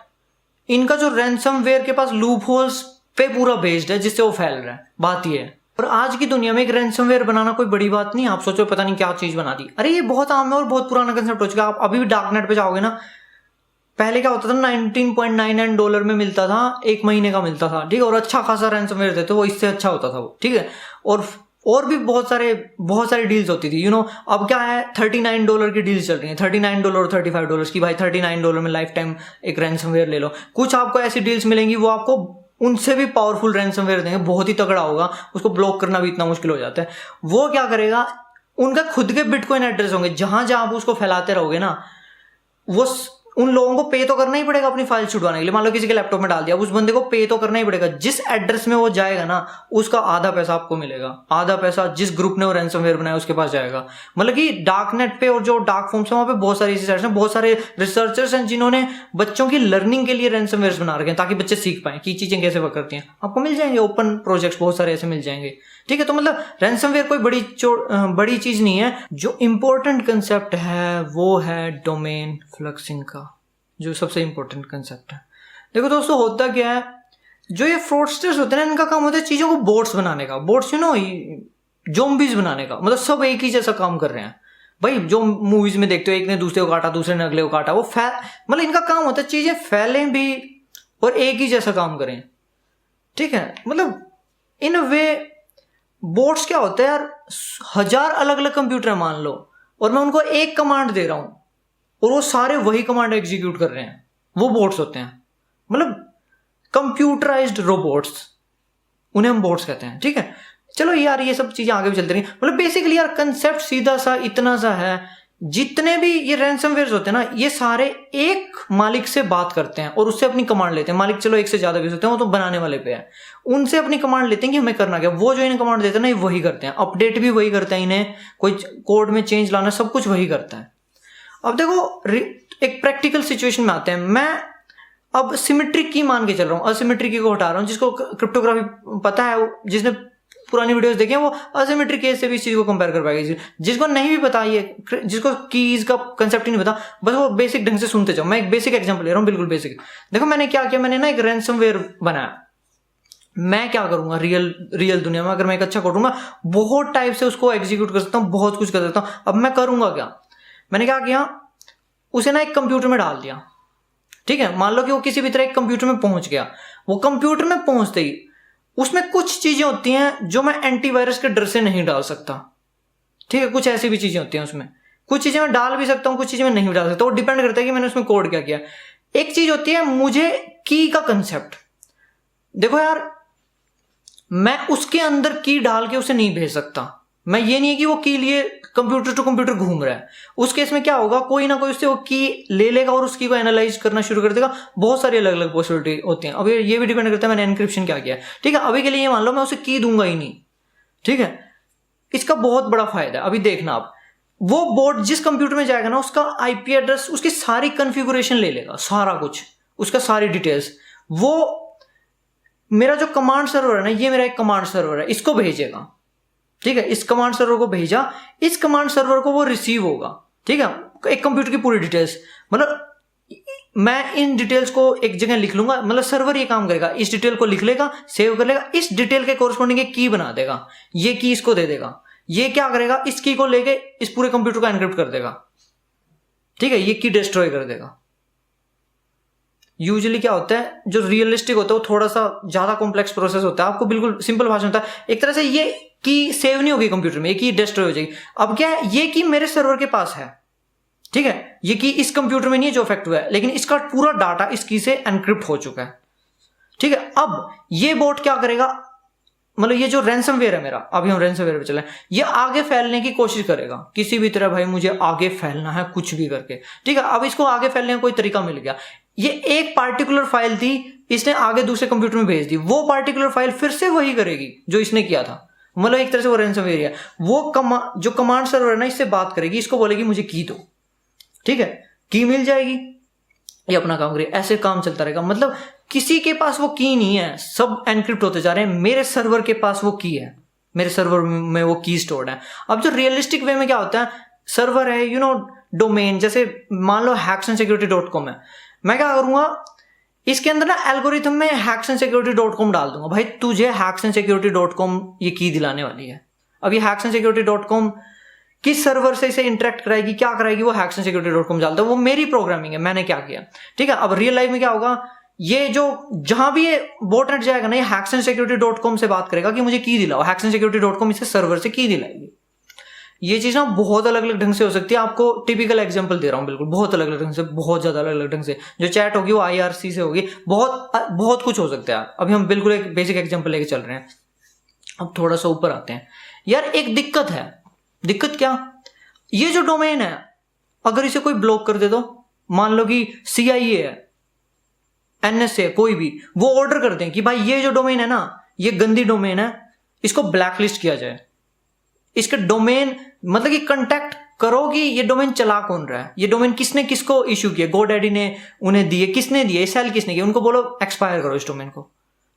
इनका जो रैंसमवेयर के पास लूप होल्स पे पूरा बेस्ड है, जिससे वो फैल रहा है। बात ये है। और आज की दुनिया में एक रैंसमवेयर बनाना कोई बड़ी बात नहीं। आप सोचो पता नहीं क्या चीज बना दी, अरे ये बहुत आम है और बहुत पुराना कंसेप्ट हो चुका है। आप अभी भी डार्कनेट पे जाओगे ना, पहले क्या होता था, $19.99 में मिलता था, 1 महीने का मिलता था, ठीक है। और अच्छा खासा रैंसमवेयर देते, वो इससे अच्छा होता था वो, ठीक है। और भी बहुत सारी डील्स होती थी, अब क्या है, $39 की डील्स चल रही है, $39 और $35 की। भाई $39 में लाइफ टाइम एक रैंसमवेयर ले लो। कुछ आपको ऐसी डील्स मिलेंगी, वो आपको उनसे भी पावरफुल रैंसमवेयर देंगे, बहुत ही तगड़ा होगा, उसको ब्लॉक करना भी इतना मुश्किल हो जाता है। वो क्या करेगा, उनका खुद के बिटकॉइन एड्रेस होंगे, जहां जहां आप उसको फैलाते रहोगे ना, वो उन लोगों को पे तो करना ही पड़ेगा अपनी फाइल छुड़वाने के लिए। मान लो किसी के लैपटॉप में डाल दिया, उस बंदे को पे तो करना ही पड़ेगा। जिस एड्रेस में वो जाएगा ना, उसका आधा पैसा आपको मिलेगा, आधा पैसा जिस ग्रुप ने वो रैंसमवेयर बनाया उसके पास जाएगा। मतलब कि डार्कनेट पे और जो डार्क फॉर्म्स है वहां पे बहुत सारी ऐसी साइट्स हैं, बहुत सारे रिसर्चर्स हैं जिन्होंने बच्चों की लर्निंग के लिए रैंसमवेयर बना रखे हैं, ताकि बच्चे सीख पाए कि चीजें कैसे वर्क करती हैं। आपको मिल जाएंगे ओपन प्रोजेक्ट्स, बहुत सारे ऐसे मिल जाएंगे, ठीक है। तो मतलब रैंसमवेयर कोई बड़ी चीज नहीं है। जो इंपॉर्टेंट कंसेप्ट है वो है डोमेन फ्लक्सिंग का, जो सबसे इंपॉर्टेंट कंसेप्ट है। देखो दोस्तों, होता क्या है, जो ये फ्रॉडस्टर्स होते हैं ना, इनका काम होता है चीजों को बोट्स बनाने का, बोट्स ज़ॉम्बीज बनाने का। मतलब सब एक ही जैसा काम कर रहे हैं भाई। जो मूवीज में देखते हो, एक ने दूसरे को काटा, दूसरे ने अगले को काटा, मतलब इनका काम होता है चीजें फैलें भी और एक ही जैसा काम करें, ठीक है। मतलब इन वे बोट्स क्या होता है यार, 1000 अलग अलग कंप्यूटर मान लो, और मैं उनको एक कमांड दे रहा हूं और वो सारे वही कमांड एग्जीक्यूट कर रहे हैं, वो बोट्स होते हैं। मतलब कंप्यूटराइज्ड रोबोट्स, उन्हें हम बोट्स कहते हैं, ठीक है। चलो यार, ये सब चीजें आगे भी चलती रही। मतलब बेसिकली यार कंसेप्ट सीधा सा इतना सा है, जितने भी ये रैंसमवेयर्स होते हैं ना, ये सारे एक मालिक से बात करते हैं और उससे अपनी कमांड लेते हैं। मालिक चलो एक से ज्यादा भी होते हैं, वो तो बनाने वाले पे है, उनसे अपनी कमांड लेते हैं कि हमें करना क्या। वो जो इन्हें कमांड देते हैं ना, ये वही करते हैं, अपडेट भी वही करते हैं, इन्हें कोई कोड में चेंज लाना, सब कुछ वही करता है। अब देखो, एक प्रैक्टिकल सिचुएशन में आते हैं। मैं अब सिमेट्रिक की मान के चल रहा हूं, असिमेट्रिक की को हटा रहा हूं। जिसको क्रिप्टोग्राफी पता है, जिसने पुरानी वीडियोस देखी हैं, वो असिमेट्रिक केस से भी इस चीज को कंपेयर कर पाएगी। जिसको नहीं भी पता, ये जिसको कीज का कंसेप्ट ही नहीं पता, बस वो बेसिक ढंग से सुनते जाओ। मैं एक बेसिक एग्जांपल ले रहा हूं, बिल्कुल बेसिक। देखो मैंने क्या किया, मैंने ना एक रैंसमवेयर बनाया। मैं क्या करूंगा, रियल दुनिया में अगर मैं एक अच्छा कोड दूंगा, बहुत टाइप से उसको एग्जीक्यूट कर सकता हूं, बहुत कुछ कर सकता हूं। अब मैं करूंगा क्या, मैंने क्या किया, उसे ना एक कंप्यूटर में डाल दिया, ठीक है। मान लो कि वो किसी भी तरह एक कंप्यूटर में पहुंच गया। वो कंप्यूटर में पहुंचते ही उसमें कुछ चीजें होती हैं जो मैं एंटीवायरस के डर से नहीं डाल सकता, ठीक है। कुछ ऐसी भी चीजें होती हैं उसमें, कुछ चीजें मैं डाल भी सकता हूं, कुछ चीजें मैं नहीं भी डाल सकता। वो डिपेंड करता है कि मैंने उसमें कोड क्या किया। एक चीज होती है मुझे की का कंसेप्ट। देखो यार, मैं उसके अंदर की डाल के उसे नहीं भेज सकता। मैं ये नहीं है कि वो की लिए कंप्यूटर टू कंप्यूटर घूम रहा है। उस केस में क्या होगा, कोई ना कोई उससे वो की ले लेगा और उसकी को एनालाइज करना शुरू कर देगा। बहुत सारी अलग अलग पॉसिबिलिटी होती हैं। अब ये भी डिपेंड करता है मैंने एनक्रिप्शन क्या किया, ठीक है। अभी के लिए ये मान लो मैं उसे की दूंगा ही नहीं, ठीक है। इसका बहुत बड़ा फायदा है। अभी देखना आप, वो बोर्ड जिस कंप्यूटर में जाएगा ना, उसका आईपी एड्रेस, उसकी सारी कॉन्फ़िगरेशन ले लेगा, सारा कुछ, उसका सारी डिटेल्स। वो मेरा जो कमांड सर्वर है ना, ये मेरा एक कमांड सर्वर है, इसको भेजेगा, ठीक है। इस कमांड सर्वर को भेजा, इस कमांड सर्वर को वो रिसीव होगा, ठीक है। एक कंप्यूटर की पूरी डिटेल्स, मतलब मैं इन डिटेल्स को एक जगह लिख लूंगा। मतलब सर्वर ये काम करेगा, इस डिटेल को लिख लेगा, सेव कर लेगा, इस डिटेल के कोरस्पॉन्डिंग एक की बना देगा, ये की इसको दे देगा। ये क्या करेगा, इस की को लेके इस पूरे कंप्यूटर को एनक्रिप्ट कर देगा, ठीक है। ये की डिस्ट्रॉय कर देगा। यूजुअली क्या होता है, जो रियलिस्टिक होता है वो थोड़ा सा ज्यादा कॉम्प्लेक्स प्रोसेस होता है। आपको बिल्कुल सिंपल भाषा होता है, एक तरह से ये की सेव नहीं होगी कंप्यूटर में, ये की डिस्ट्रॉय हो जाएगी। अब क्या है, ये की मेरे सर्वर के पास है, ठीक है। ये की इस कंप्यूटर में नहीं है जो इफेक्ट हुआ है, लेकिन इसका पूरा डाटा इस की से एनक्रिप्ट हो चुका है, ठीक है, अब ये बोट क्या करेगा, मतलब ये जो रैंसमवेयर है मेरा, अभी हम रैंसमवेयर पे चले, ये आगे फैलने की कोशिश करेगा किसी भी तरह, भाई मुझे आगे फैलना है कुछ भी करके, ठीक है। अब इसको आगे फैलने का कोई तरीका मिल गया, ये एक पार्टिकुलर फाइल थी, इसने आगे दूसरे कंप्यूटर में भेज दी, वो पार्टिकुलर फाइल फिर से वही करेगी जो इसने किया था, मतलब एक तरह से वो रैंसमवेयर है। वो जो कमांड सर्वर है ना, इससे बात करेगी, इसको बोलेगी मुझे की दो, ठीक है, की मिल जाएगी, ये अपना काम करेगी, ऐसे काम चलता रहेगा। मतलब किसी के पास वो की नहीं है, सब एनक्रिप्ट होते जा रहे हैं, मेरे सर्वर के पास वो की है, मेरे सर्वर में वो की स्टोर्ड है। अब जो रियलिस्टिक वे में क्या होता है, सर्वर है, डोमेन, जैसे मान लो hacksandSecurity.com है, मैं क्या करूंगा, इसके अंदर ना एल्गोरिथम में hacksandSecurity.com डाल दूंगा, भाई तुझे hacksandSecurity.com ये की दिलाने वाली है। अब ये hacksandSecurity.com किस सर्वर से इसे इंटरेक्ट कराएगी, क्या कराएगी, वो hacksandSecurity.com डालता है, वो मेरी प्रोग्रामिंग है, मैंने क्या किया, ठीक है। अब रियल लाइफ में क्या होगा, ये जो जहां भी ये बोटनेट जाएगा ना, ये hacksandSecurity.com से बात करेगा कि मुझे की दिलाओ, hacksandSecurity.com इसे सर्वर से की दिलाएगी। ये चीज ना बहुत अलग अलग ढंग से हो सकती है, आपको टिपिकल एग्जांपल दे रहा हूं, बिल्कुल बहुत अलग अलग ढंग से, बहुत ज्यादा अलग अलग ढंग से। जो चैट होगी वो IRC से होगी, बहुत कुछ हो सकता है। अभी हम बिल्कुल एक बेसिक एग्जांपल लेके चल रहे हैं। अब थोड़ा सा ऊपर आते हैं यार, एक दिक्कत है। दिक्कत क्या, ये जो डोमेन है अगर इसे कोई ब्लॉक कर दे, तो मान लो कि CIA है, NSA है, कोई भी, वो ऑर्डर कर दें कि भाई ये जो डोमेन है ना, ये गंदी डोमेन है, इसको ब्लैकलिस्ट किया जाए। इसके डोमेन मतलब कि कांटेक्ट करो कि ये डोमेन चला कौन रहा है, ये डोमेन किसने किसको इशू किया, GoDaddy ने उन्हें दिए, किसने दिए, सेल किसने किया, उनको बोलो एक्सपायर करो इस डोमेन को,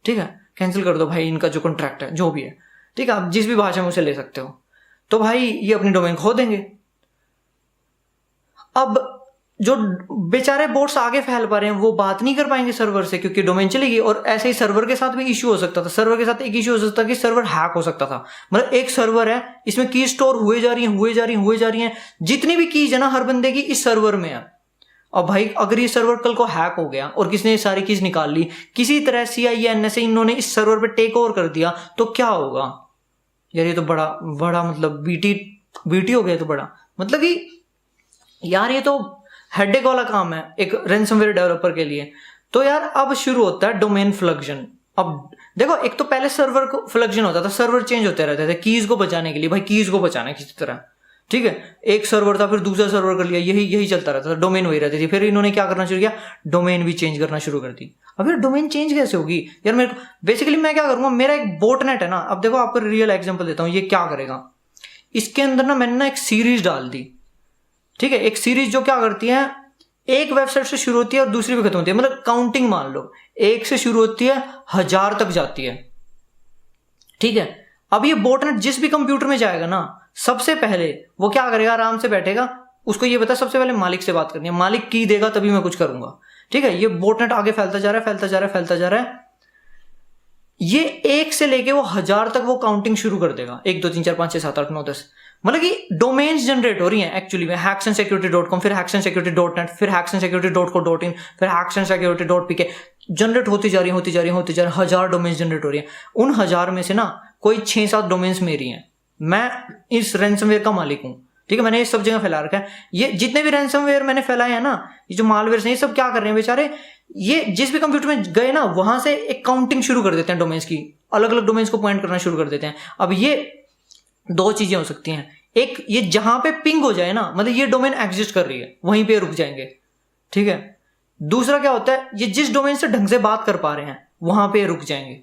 ठीक है, कैंसिल कर दो भाई इनका जो कॉन्ट्रैक्ट है, जो भी है, ठीक है, आप जिस भी भाषा में उसे ले सकते हो। तो भाई ये अपनी डोमेन खो देंगे। अब जो बेचारे बोट्स आगे फैल पा रहे हैं वो बात नहीं कर पाएंगे सर्वर से, क्योंकि डोमेन चलेगी। और ऐसे ही सर्वर के साथ भी इश्यू हो सकता था, सर्वर के साथ एक इश्यू हो सकता था कि सर्वर हैक हो सकता था। मतलब एक सर्वर है, इसमें की स्टोर हुए जा रही है, जितनी भी कीज है ना हर बंदे की इस सर्वर में है। अब भाई अगर ये सर्वर कल को हैक हो गया और किसने सारी कीज निकाल ली, किसी तरह CIA NSA इन्होंने इस सर्वर पे टेक ओवर कर दिया, तो क्या होगा यार, ये तो बड़ा मतलब बीटी हो गया, तो बड़ा मतलब कि यार ये तो हेडेक वाला काम है एक रैंसमवेयर डेवलपर के लिए। तो यार अब शुरू होता है डोमेन फ्लक्शन। अब देखो, एक तो पहले सर्वर को फ्लक्शन होता था, सर्वर चेंज होते रहते थे कीज को बचाने के लिए, भाई कीज को बचाना है किसी तरह, ठीक है। एक सर्वर था, फिर दूसरा सर्वर कर लिया, यही चलता रहता था, डोमेन वही रहती थी। फिर इन्होंने क्या करना शुरू किया, डोमेन भी चेंज करना शुरू कर दी। अब यार डोमेन चेंज कैसे होगी यार, मेरे को बेसिकली मैं क्या करूंगा, मेरा एक बोटनेट है ना। अब देखो आपको रियल एग्जांपल देता हूं, ये क्या करेगा, इसके अंदर ना मैंने ना एक सीरीज डाल दी, ठीक है। एक सीरीज जो क्या करती है, एक वेबसाइट से शुरू होती है और दूसरी पे खत्म होती है, मतलब काउंटिंग मान लो 1 से शुरू होती है 1000 तक जाती है, ठीक है। अब ये बोटनेट जिस भी कंप्यूटर में जाएगा ना, सबसे पहले वो क्या करेगा, आराम से बैठेगा, उसको ये पता सबसे पहले मालिक से बात करनी है, मालिक की देगा तभी मैं कुछ करूंगा, ठीक है। ये बोटनेट आगे फैलता जा रहा है, ये 1 से लेके वो 1000 तक वो काउंटिंग शुरू कर देगा, 1 2 3 4 5 6 7 8 9 10, मतलब कि डोमेन्स जनरेट हो रही हैं एक्चुअली में, hacksandSecurity.com, फिर hacksandSecurity.net, फिर hacksandSecurity.co.in, फिर hacksandSecurity.pk, जनरेट होती जा रही है, 1000 डोमेन्स जनरेट हो रही हैं। उन 1000 में से ना कोई 6-7 डोमेन्स मेरी हैं, मैं इस रैंसमवेयर का मालिक हूं, ठीक है। मैंने ये सब जगह फैला रखा है। ये जितने भी रैंसमवेयर मैंने फैलाए हैं ना, ये जो मालवेयर ये सब क्या कर रहे हैं बेचारे, ये जिस भी कंप्यूटर में गए ना, वहां से एक काउंटिंग शुरू कर देते हैं डोमेन्स की, अलग अलग डोमेन्स को पॉइंट करना शुरू कर देते हैं। अब ये 2 चीजें हो सकती हैं, एक ये जहां पे पिंग हो जाए ना, मतलब ये डोमेन एग्जिस्ट कर रही है, वहीं पे रुक जाएंगे, ठीक है। दूसरा क्या होता है, ये जिस डोमेन से ढंग से बात कर पा रहे हैं वहां पे रुक जाएंगे।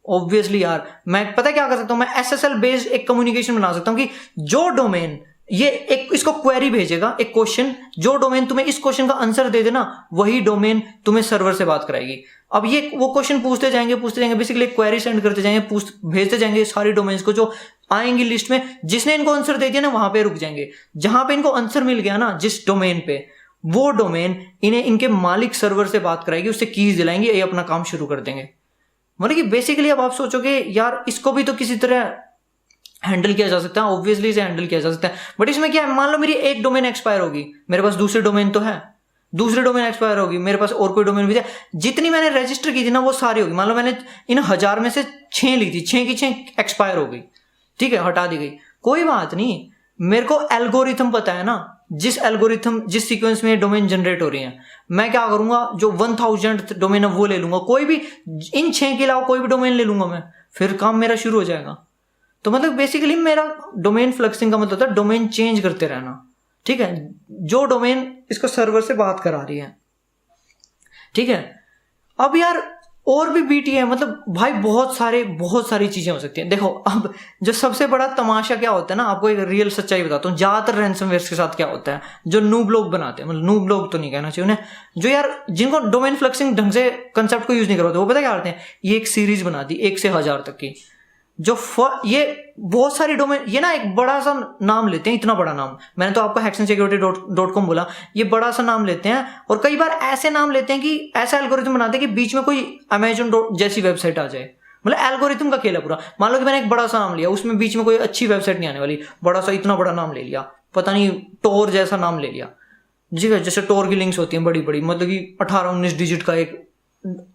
ऑब्वियसली यार मैं पता क्या कर सकता हूं, मैं SSL बेस्ड एक कम्युनिकेशन बना सकता हूं कि जो डोमेन ये एक इसको क्वेरी भेजेगा, एक क्वेश्चन, जो डोमेन तुम्हें इस क्वेश्चन का आंसर दे देना, वही डोमेन तुम्हें सर्वर से बात कराएगी। अब ये वो क्वेश्चन पूछते जाएंगे, बेसिकली क्वेरी सेंड करते जाएंगे, भेजते जाएंगे सारी डोमेन्स को, जो आएंगी लिस्ट में, जिसने इनको आंसर दे दिया ना वहां पे रुक जाएंगे। जहां पे इनको आंसर मिल गया ना जिस डोमेन पे, वो डोमेन इन्हें इनके मालिक सर्वर से बात कराएगी, उससे कीज दिलाएंगे, ये अपना काम शुरू कर देंगे। मतलब कि बेसिकली अब आप सोचोगे यार इसको भी तो किसी तरह हैंडल किया जा सकता है, ऑब्वियसली इसे हैंडल किया जा सकता है, बट इसमें क्या है, मान लो मेरी एक डोमेन एक्सपायर होगी, मेरे पास दूसरी डोमेन तो है, दूसरी डोमेन एक्सपायर होगी, मेरे पास और कोई डोमेन भी है, जितनी मैंने रजिस्टर की थी ना वो सारी होगी। मान लो मैंने इन 1000 में से 6 ली थी, 6 की 6 एक्सपायर हो गई, ठीक है, हटा दी गई, कोई बात नहीं, मेरे को एल्गोरिथम पता है ना, जिस एल्गोरिथम जिस सीक्वेंस में डोमेन जनरेट हो रही है, मैं क्या करूंगा, जो 1000 डोमेन है वो ले लूंगा, कोई भी इन 6 के अलावा कोई भी डोमेन ले लूंगा मैं, फिर काम मेरा शुरू हो जाएगा। तो मतलब बेसिकली मेरा डोमेन फ्लक्सिंग का मतलब होता है डोमेन चेंज करते रहना, ठीक है, जो डोमेन इसको सर्वर से बात करा रही है, ठीक है। अब यार और भी बीटी है, मतलब भाई बहुत सारी चीजें हो सकती हैं। देखो अब जो सबसे बड़ा तमाशा क्या होता है ना, आपको एक रियल सच्चाई बताता हूँ, ज्यादातर रैंसमवेयर के साथ क्या होता है, जो नूब लोग बनाते हैं, मतलब नूब लोग तो नहीं कहना चाहिए उन्हें, जो यार जिनको डोमेन फ्लक्सिंग ढंग से कंसेप्ट को यूज नहीं करते, वो पता क्या करते हैं, ये एक सीरीज बना दी 1 से 1000 तक की, जो ये बहुत सारी डोमेन, ये ना एक बड़ा सा नाम लेते हैं, इतना बड़ा नाम, मैंने तो आपको hexensecurity.com बोला, ये बड़ा सा नाम लेते हैं, और कई बार ऐसे नाम लेते हैं कि ऐसा एल्गोरिथम बनाते हैं कि बीच में कोई अमेजन जैसी वेबसाइट आ जाए। मतलब एल्गोरिथम का खेल है पूरा। मान लो कि मैंने एक बड़ा सा नाम लिया, उसमें बीच में कोई अच्छी वेबसाइट नहीं आने वाली, बड़ा सा इतना बड़ा नाम ले लिया, पता नहीं टोर जैसा नाम ले लिया, जी है, जैसे टोर की लिंक्स होती हैं बड़ी बड़ी, मतलब कि 18-19 डिजिट का, एक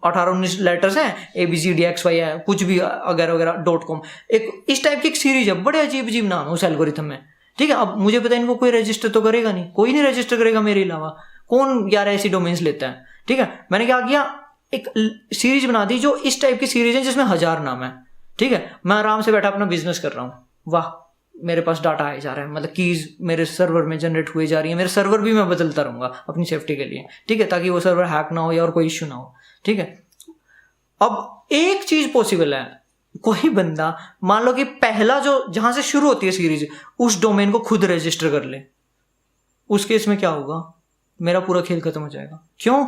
18-19 लेटर्स हैं, ABCDXY है, कुछ भी वगैरह वगैरह .com, एक इस टाइप की एक सीरीज है, बड़े अजीब अजीब नाम है उस एल्गोरिथम में, ठीक है। अब मुझे पता है इनको कोई रजिस्टर तो करेगा नहीं, कोई नहीं रजिस्टर करेगा मेरे अलावा, कौन यार ऐसी डोमेन्स लेता है, ठीक है। मैंने क्या किया, एक सीरीज बना दी जो इस टाइप की सीरीज है जिसमें 1000 नाम है, ठीक है। मैं आराम से बैठा अपना बिजनेस कर रहा हूँ, वाह मेरे पास डाटा आया जा रहा है, मतलब कीज मेरे सर्वर में जनरेट हुए जा रही है, मेरे सर्वर भी मैं बदलता रहूंगा अपनी सेफ्टी के लिए, ठीक है, ताकि वो सर्वर हैक ना हो या और कोई इश्यू ना हो, ठीक है। अब एक चीज पॉसिबल है, कोई बंदा मान लो कि पहला जो जहां से शुरू होती है सीरीज, उस डोमेन को खुद रजिस्टर कर ले, उस केस में क्या होगा, मेरा पूरा खेल खत्म हो जाएगा। क्यों?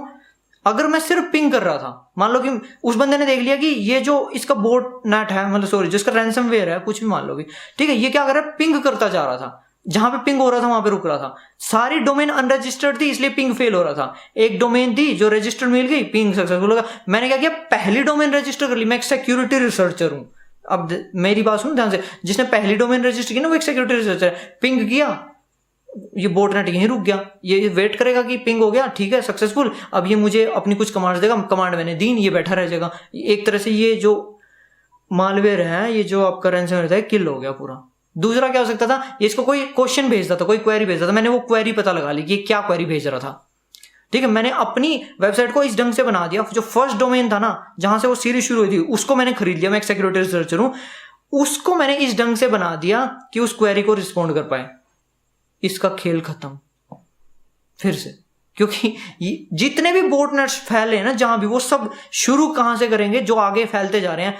अगर मैं सिर्फ पिंग कर रहा था, मान लो कि उस बंदे ने देख लिया कि ये जो इसका बोट नेट है, मतलब सॉरी जिसका रैंसमवेयर है, कुछ भी मान लो कि, ठीक है, ये क्या कर रहा है, पिंग करता जा रहा था, जहां पे पिंग हो रहा था वहां पे रुक रहा था, सारी डोमेन अनरजिस्टर्ड थी इसलिए पिंग फेल हो रहा था, एक डोमेन थी जो रजिस्टर्ड मिल गई, पिंग सक्सेसफुल होगा। मैंने क्या किया, पहली डोमेन रजिस्टर कर ली, मैं एक सिक्योरिटी रिसर्चर हूं, अब मेरी बात सुन ध्यान से, जिसने पहली डोमेन रजिस्टर की ना वो एक सिक्योरिटी रिसर्चर है, पिंग किया, ये बोटनेट यहीं रुक गया, ये वेट करेगा कि पिंग हो गया, ठीक है सक्सेसफुल, अब ये मुझे अपनी कुछ कमांड देगा, कमांड मैंने दी, ये बैठा रह जाएगा, एक तरह से ये जो मालवेयर है, ये जो आपका रैंसमवेयर है, किल हो गया पूरा। दूसरा क्या हो सकता था, ये इसको कोई क्वेश्चन भेजता था, कोई क्वेरी भेजता था, मैंने वो क्वेरी पता लगा ली कि ये क्या क्वेरी भेज रहा था, ठीक है। मैंने अपनी वेबसाइट को इस ढंग से बना दिया, जो फर्स्ट डोमेन था ना जहां से वो सीरीज शुरू हुई थी, उसको मैंने खरीद लिया, मैं एक सिक्योरिटी रिसर्चर हूं, उसको मैंने इस ढंग से बना दिया कि उस क्वेरी को रिस्पॉन्ड कर पाए, इसका खेल खत्म फिर से। क्योंकि जितने भी बोटनेट्स फैले हैं ना जहां भी, वो सब शुरू कहां से करेंगे, जो आगे फैलते जा रहे हैं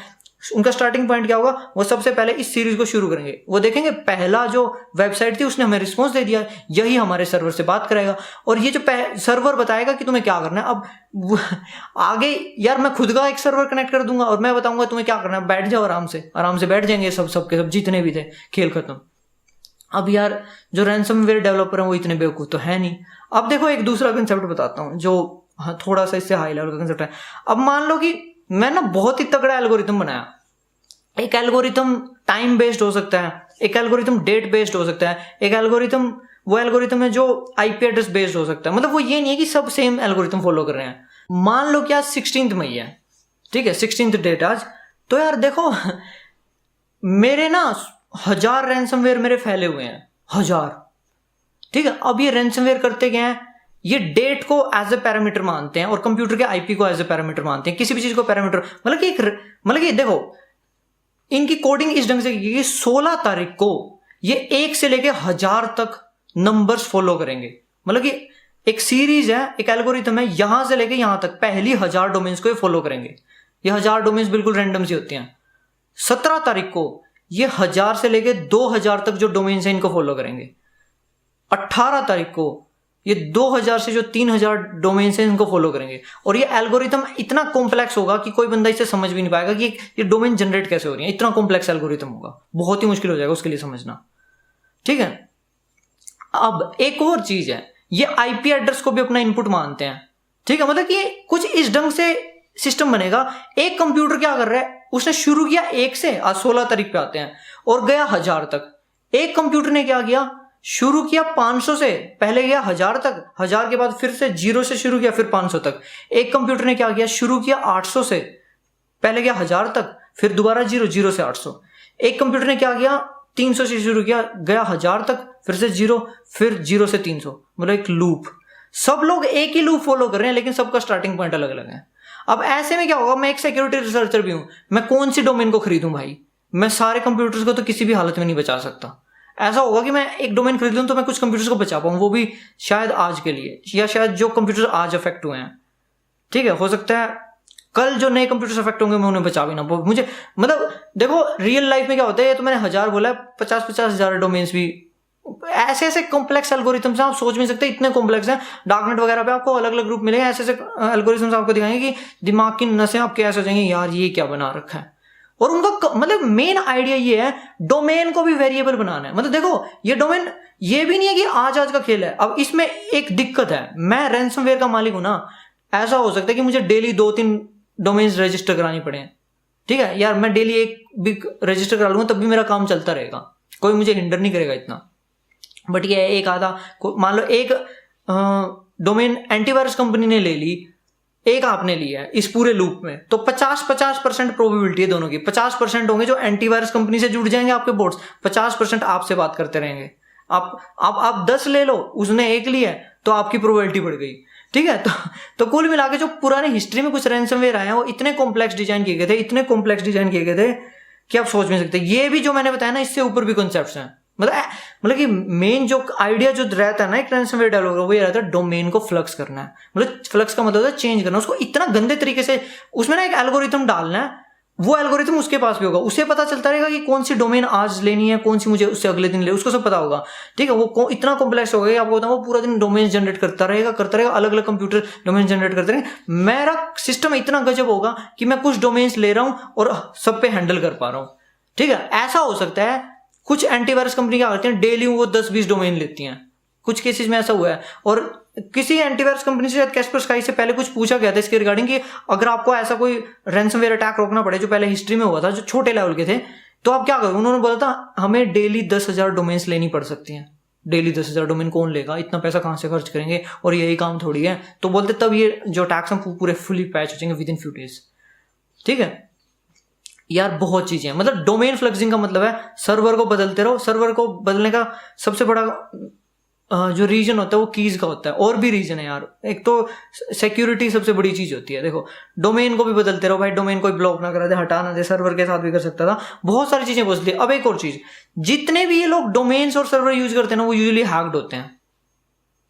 उनका स्टार्टिंग पॉइंट क्या होगा, वो सबसे पहले इस सीरीज को शुरू करेंगे, वो देखेंगे पहला जो वेबसाइट थी उसने हमें रिस्पॉन्स दे दिया, यही हमारे सर्वर से बात करेगा, और ये जो सर्वर बताएगा कि तुम्हें क्या करना है। अब आगे यार मैं खुद का एक सर्वर कनेक्ट कर दूंगा और मैं बताऊंगा तुम्हें क्या करना है, बैठ जाओ आराम से बैठ जाएंगे सबके सब जितने भी थे, खेल खत्म। अब यार जो रैंसमवेयर डेवलपर हैं वो इतने बेवकूफ तो है नहीं। अब देखो एक दूसरा कंसेप्ट बताता हूं जो थोड़ा सा इससे हाई लेवल का कंसेप्ट है। अब मान लो कि मैं ना बहुत ही तगड़ा एल्गोरिथम बनाया, एक एल्गोरिथम टाइम बेस्ड हो सकता है, एक एल्गोरिथम डेट बेस्ड हो सकता है, एक एल्गोरिथम वो एल्गोरिथम है जो आईपी एड्रेस बेस्ड हो सकता है, मतलब वो ये नहीं है कि सब सेम एल्गोरिथम फॉलो कर रहे हैं। मान लो कि आज 16 मई है, ठीक है, 16 डेट आज, तो यार देखो मेरे ना 1000 रैंसमवेयर मेरे फैले हुए हैं, 1000, ठीक है। अब ये रैंसमवेयर करते क्या है, ये डेट को एज ए पैरामीटर मानते हैं और कंप्यूटर के आईपी को एज ए पैरामीटर मानते हैं, किसी भी चीज को पैरामीटर, मतलब कि देखो इनकी कोडिंग इस ढंग से की 16 तारीख को ये 1 से लेके 1000 तक नंबर्स फॉलो करेंगे, मतलब कि एक सीरीज है, एक एल्गोरिथम है, यहां से लेके यहां तक पहली 1000 डोमेन्स को ये फॉलो करेंगे। ये 1000 डोमेन्स बिल्कुल रैंडम सी होती हैं। 17 तारीख को ये 1000 से लेके 2000 तक जो डोमेन्स हैं इनको फॉलो करेंगे। 18 तारीख को ये 2000 से जो 3000 डोमेन्स हैं इनको फॉलो करेंगे, और ये एल्गोरिथम इतना कॉम्प्लेक्स होगा कि कोई बंदा इसे समझ भी नहीं पाएगा कि ये डोमेन जनरेट कैसे हो रही है, इतना कॉम्प्लेक्स एल्गोरिथम होगा, बहुत ही मुश्किल हो जाएगा उसके लिए समझना, ठीक है। अब एक और चीज है, ये आईपी एड्रेस को भी अपना इनपुट मानते हैं, ठीक है, मतलब कि कुछ इस ढंग से सिस्टम बनेगा। एक कंप्यूटर क्या कर रहा है, उसने शुरू किया 1 से, आज 16 तारीख पे आते हैं, और गया 1000 तक। एक कंप्यूटर ने क्या किया, शुरू किया 500 से, पहले गया 1000 तक, 1000 के बाद फिर से 0 से शुरू किया, फिर 500 तक। एक कंप्यूटर ने क्या किया, शुरू किया 800 से, पहले गया 1000 तक, फिर दोबारा 0 से 800। एक कंप्यूटर ने क्या किया, 300 से शुरू किया, गया 1000 तक, फिर से 0, फिर 0 से 300, मतलब एक लूप। सब लोग एक ही लूप फॉलो कर रहे हैं, लेकिन सबका स्टार्टिंग पॉइंट अलग अलग है। अब ऐसे में क्या होगा, मैं एक सिक्योरिटी रिसर्चर भी हूं, मैं कौन सी डोमेन को खरीदूं भाई? मैं सारे कंप्यूटर्स को तो किसी भी हालत में नहीं बचा सकता। ऐसा होगा कि मैं एक डोमेन खरीद लूं तो मैं कुछ कंप्यूटर्स को बचा पाऊं, वो भी शायद आज के लिए, या शायद जो कंप्यूटर आज अफेक्ट हुए हैं, ठीक है, हो सकता है कल जो नए कंप्यूटर्स अफेक्ट होंगे मैं उन्हें बचा भी ना। मुझे मतलब देखो रियल लाइफ में क्या होता है, ये तो मैंने 1000 बोला है, 50-50 हजार डोमेन्स भी, ऐसे ऐसे कॉम्प्लेक्स एल्गोरिथम्स आप सोच नहीं सकते, इतने कॉम्प्लेक्स हैं। डार्कनेट वगैरह पे आपको अलग अलग ग्रुप मिलेंगे, ऐसे ऐसे एल्गोरिथम्स आपको दिखाएंगे कि दिमाग की नसें आपके ऐसे हो जाएंगी, यार ये क्या बना रखा है। और उनका मतलब मेन आइडिया ये है डोमेन को भी वेरिएबल बनाना है। मतलब देखो ये डोमेन ये भी नहीं है कि आज का खेल है। अब इसमें एक दिक्कत है, मैं रैंसमवेयर का मालिक हूं ना, ऐसा हो सकता है कि मुझे डेली 2-3 डोमेन्स रजिस्टर करानी पड़े, ठीक है यार, मैं डेली एक भी रजिस्टर करा लूंगा तब भी मेरा काम चलता रहेगा, कोई मुझे हिंडर नहीं करेगा इतना। बट ये एक आधा, मान लो एक डोमेन एंटीवायरस कंपनी ने ले ली, एक आपने लिया है इस पूरे लूप में, तो 50% प्रोबेबिलिटी है दोनों की। 50% होंगे जो एंटीवायरस कंपनी से जुड़ जाएंगे आपके बोर्ड्स, 50% आपसे बात करते रहेंगे। आप 10 ले लो, उसने एक लिया तो आपकी प्रोबेबिलिटी बढ़ गई, ठीक है। तो कुल मिला के जो पुराने हिस्ट्री में कुछ रैंसमवेयर आए हैं वो इतने कॉम्प्लेक्स डिजाइन किए गए थे, इतने कॉम्प्लेक्स डिजाइन किए गए थे कि आप सोच नहीं सकते। ये भी जो मैंने बताया ना, इससे ऊपर भी कॉन्सेप्ट्स हैं। मतलब कि मेन जो आइडिया जो रहता है ना एक रैंसमवेयर डेवलपर, वो ये रहता है डोमेन को फ्लक्स करना है। मतलब फ्लक्स का मतलब है चेंज करना, उसको इतना गंदे तरीके से उसमें ना एक एल्गोरिथम डालना है, वो एल्गोरिथम उसके पास भी होगा, उसे पता चलता रहेगा कि कौन सी डोमेन आज लेनी है, कौन सी मुझे उससे अगले दिन ले, उसको सब पता होगा, ठीक है। वो इतना कॉम्प्लेक्स होगा कि आपको बताऊं वो पूरा दिन डोमेन जनरेट करता रहेगा, अलग अलग कंप्यूटर डोमेन जनरेट करते रहेंगे। मेरा सिस्टम इतना गजब होगा कि मैं कुछ डोमेन्स ले रहा हूं और सब पे हैंडल कर पा रहा हूं, ठीक है। ऐसा हो सकता है कुछ एंटीवायरस कंपनी क्या करती हैं, डेली वो 10-20 डोमेन लेती हैं, कुछ केसेस में ऐसा हुआ है। और किसी एंटीवायरस कंपनी से शायद कैस्परस्काई से पहले कुछ पूछा गया था इसके रिगार्डिंग कि अगर आपको ऐसा कोई रैंसमवेयर अटैक रोकना पड़े जो पहले हिस्ट्री में हुआ था, जो छोटे लेवल के थे, तो आप क्या करोगे। उन्होंने बोला था हमें डेली 10,000 डोमेन्स लेनी पड़ सकती हैं। डेली 10,000 डोमेन कौन लेगा, इतना पैसा कहां से खर्च करेंगे, और यही काम थोड़ी है। तो बोलते तब ये जो अटैक्स हैं पूरे फुली पैच हो जाएंगे विद इन फ्यू डेज, ठीक है यार। बहुत चीजें हैं, मतलब डोमेन फ्लक्सिंग का मतलब है सर्वर को बदलते रहो। सर्वर को बदलने का सबसे बड़ा जो रीजन होता है वो कीज का होता है, और भी रीजन है यार। एक तो सिक्योरिटी सबसे बड़ी चीज होती है। देखो डोमेन को भी बदलते रहो भाई, डोमेन कोई ब्लॉक ना करा दे, हटा ना दे, सर्वर के साथ भी कर सकता था, बहुत सारी चीजें बदलती है। अब एक और चीज, जितने भी ये लोग डोमेन्स और सर्वर यूज करते हैं ना, वो यूजुअली हैक्ड होते हैं,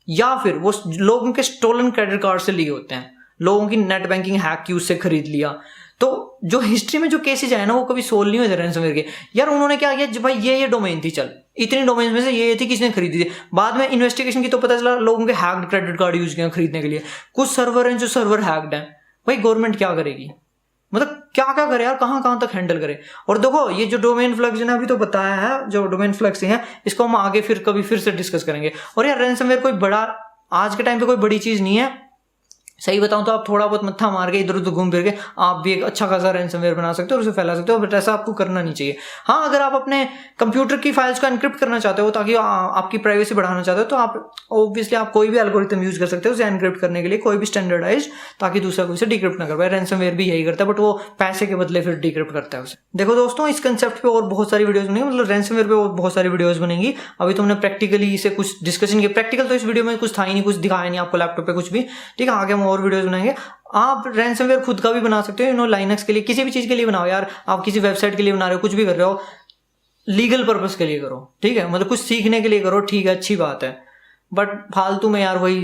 या फिर वो लोगों के स्टोलन क्रेडिट कार्ड से लिए होते हैं, लोगों की नेट बैंकिंग हैक की, उससे खरीद लिया। तो जो हिस्ट्री में जो केसेस आए ना वो कभी सोल्व नहीं हुए थे रैंसमवेयर के। यार उन्होंने क्या किया, भाई ये डोमेन थी, चल इतनी डोमेन में से ये थी, किसने खरीदी थी। बाद में इन्वेस्टिगेशन की तो पता चला लोगों के हैक्ड क्रेडिट कार्ड यूज किए खरीदने के लिए। कुछ सर्वर हैं जो सर्वर हैक्ड हैं, भाई गवर्नमेंट क्या करेगी, मतलब क्या क्या करे यार, कहां तक हैंडल करे। और देखो ये जो डोमेन फ्लक्सिंग है, अभी तो बताया है जो डोमेन फ्लक्सिंग है, इसको हम आगे कभी फिर से डिस्कस करेंगे। और यार रैंसमवेयर कोई बड़ा आज के टाइम पे कोई बड़ी चीज नहीं है। सही बताऊं तो आप थोड़ा बहुत मत्था मार के इधर उधर घूम फिर के आप भी एक अच्छा खासा रैंसमवेयर बना सकते हो और उसे फैला सकते हो, बट ऐसा आपको करना नहीं चाहिए। हाँ, अगर आप अपने कंप्यूटर की फाइल्स को एनक्रिप्ट करना चाहते हो ताकि आपकी प्राइवेसी बढ़ाना चाहते हो, तो आप ऑब्वियसली आप कोई भी एल्गोरिथम यूज कर सकते हो उसे एनक्रिप्ट करने के लिए, कोई भी स्टैंडर्डाइज, ताकि दूसरा कोई उसे डिक्रिप्ट ना कर पाए। रैंसमवेयर भी यही करता है, बट वो पैसे के बदले फिर डिक्रिप्ट करता है उसे। देखो दोस्तों, इस कंसेप्ट पे और बहुत सारी वीडियोस बनेंगी, मतलब रैंसमवेयर पे और बहुत सारी वीडियोस बनेंगी। अभी तुमने प्रैक्टिकली इसे कुछ डिस्कशन किया, प्रैक्टिकल तो इस वीडियो में कुछ था ही नहीं, कुछ दिखाया नहीं आपको लैपटॉप पे कुछ भी, ठीक है। आगे हम और वीडियोस बनाएंगे। आप रैंसमवेयर खुद का भी बना सकते हो, लाइनक्स के लिए, किसी भी चीज के लिए बनाओ यार। आप किसी वेबसाइट के लिए बना रहे हो, कुछ भी कर रहे हो, लीगल पर्पस के लिए करो, ठीक है, मतलब कुछ सीखने के लिए करो, ठीक है, अच्छी बात है। बट फालतू में यार वही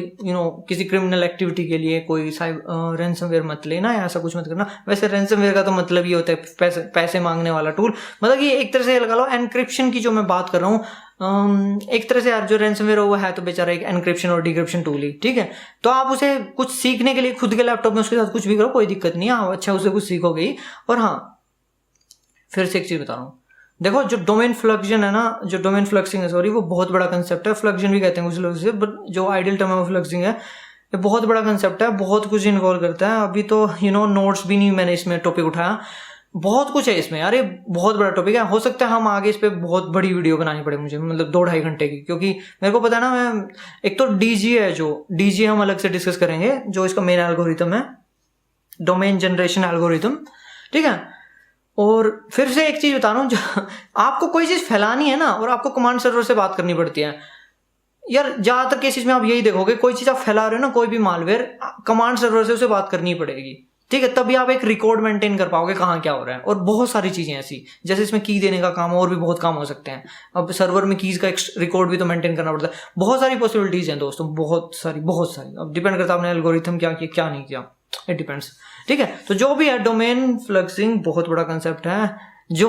किसी क्रिमिनल एक्टिविटी के लिए कोई रैंसमवेयर मत लेना, ऐसा कुछ मत करना। वैसे रैंसमवेयर का तो मतलब ये होता है पैसे मांगने वाला टूल। मतलब कि एक तरह से लगा लो एनक्रिप्शन की जो मैं बात कर रहा हूँ, एक तरह से यार जो रैंसमवेयर वो है तो बेचारा एक एनक्रिप्शन और डिक्रिप्शन टूल ही, ठीक है। तो आप उसे कुछ सीखने के लिए खुद के लैपटॉप में उसके साथ कुछ भी करो, कोई दिक्कत नहीं है, आप अच्छा उसे कुछ सीखोगे ही। और हाँ, फिर से एक चीज बता रहा हूँ, देखो जो डोमेन फ्लक्सिंग है ना, जो डोमेन फ्लक्सिंग है, सॉरी, वो बहुत बड़ा कंसेप्ट है। फ्लक्सिंग भी कहते हैं कुछ लोग इसे, बट जो आइडियल टर्म है फ्लक्सिंग है, ये बहुत बड़ा कंसेप्ट है, बहुत कुछ इन्वॉल्व करता है। अभी तो नोट्स भी नहीं मैंने इसमें टॉपिक उठाया, बहुत कुछ है इसमें यार, ये बहुत बड़ा टॉपिक है। हो सकता है हम आगे इस पे बहुत बड़ी वीडियो बनानी पड़े मुझे, मतलब 2-2.5 घंटे की, क्योंकि मेरे को पता है ना, मैं एक तो डीजीए है, जो डीजीए हम अलग से डिस्कस करेंगे, जो इसका मेन एल्गोरिथम है, डोमेन जनरेशन एल्गोरिथम, ठीक है। और फिर से एक चीज बता रहा हूँ, जो आपको कोई चीज फैलानी है ना और आपको कमांड सर्वर से बात करनी पड़ती है यार, ज्यादातर केसेस में आप यही देखोगे, कोई चीज आप फैला रहे हो ना, कोई भी मालवेयर, कमांड सर्वर से उसे बात करनी पड़ेगी, ठीक है, तभी आप एक रिकॉर्ड मेंटेन कर पाओगे कहाँ क्या हो रहा है। और बहुत सारी चीजें ऐसी, जैसे इसमें की देने का काम, और भी बहुत काम हो सकते हैं। अब सर्वर में कीज का एक रिकॉर्ड भी तो मेंटेन करना पड़ता है। बहुत सारी पॉसिबिलिटीज हैं दोस्तों, बहुत सारी। अब डिपेंड करता है आपने एल्गोरिथम क्या किया क्या नहीं किया, इट डिपेंड्स, ठीक है। तो जो भी है, डोमेन फ्लक्सिंग बहुत बड़ा कंसेप्ट है। जो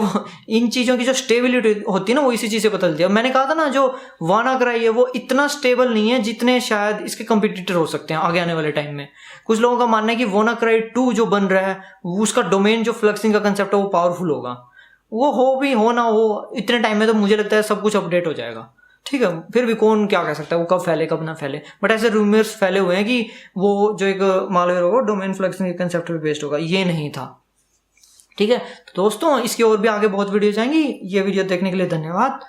इन चीजों की जो स्टेबिलिटी होती है ना, वो इसी चीज से बदलती है। मैंने कहा था ना, जो वानाक्राई है वो इतना स्टेबल नहीं है जितने शायद इसके कंपटीटर हो सकते हैं आगे आने वाले टाइम में। कुछ लोगों का मानना है कि वानाक्राई 2 जो बन रहा है, उसका डोमेन जो फ्लक्सिंग का कंसेप्ट है वो पावरफुल होगा। वो हो ना हो, इतने टाइम में तो मुझे लगता है सब कुछ अपडेट हो जाएगा, ठीक है। फिर भी कौन क्या कह सकता है वो कब फैले कब ना फैले, बट ऐसे रूमर्स फैले हुए हैं कि वो जो एक मालवेयर होगा डोमेन फ्लक्सिंग के कंसेप्ट पे बेस्ड होगा। ये नहीं था, ठीक है। तो दोस्तों, इसकी और भी आगे बहुत वीडियो जाएंगी। ये वीडियो देखने के लिए धन्यवाद।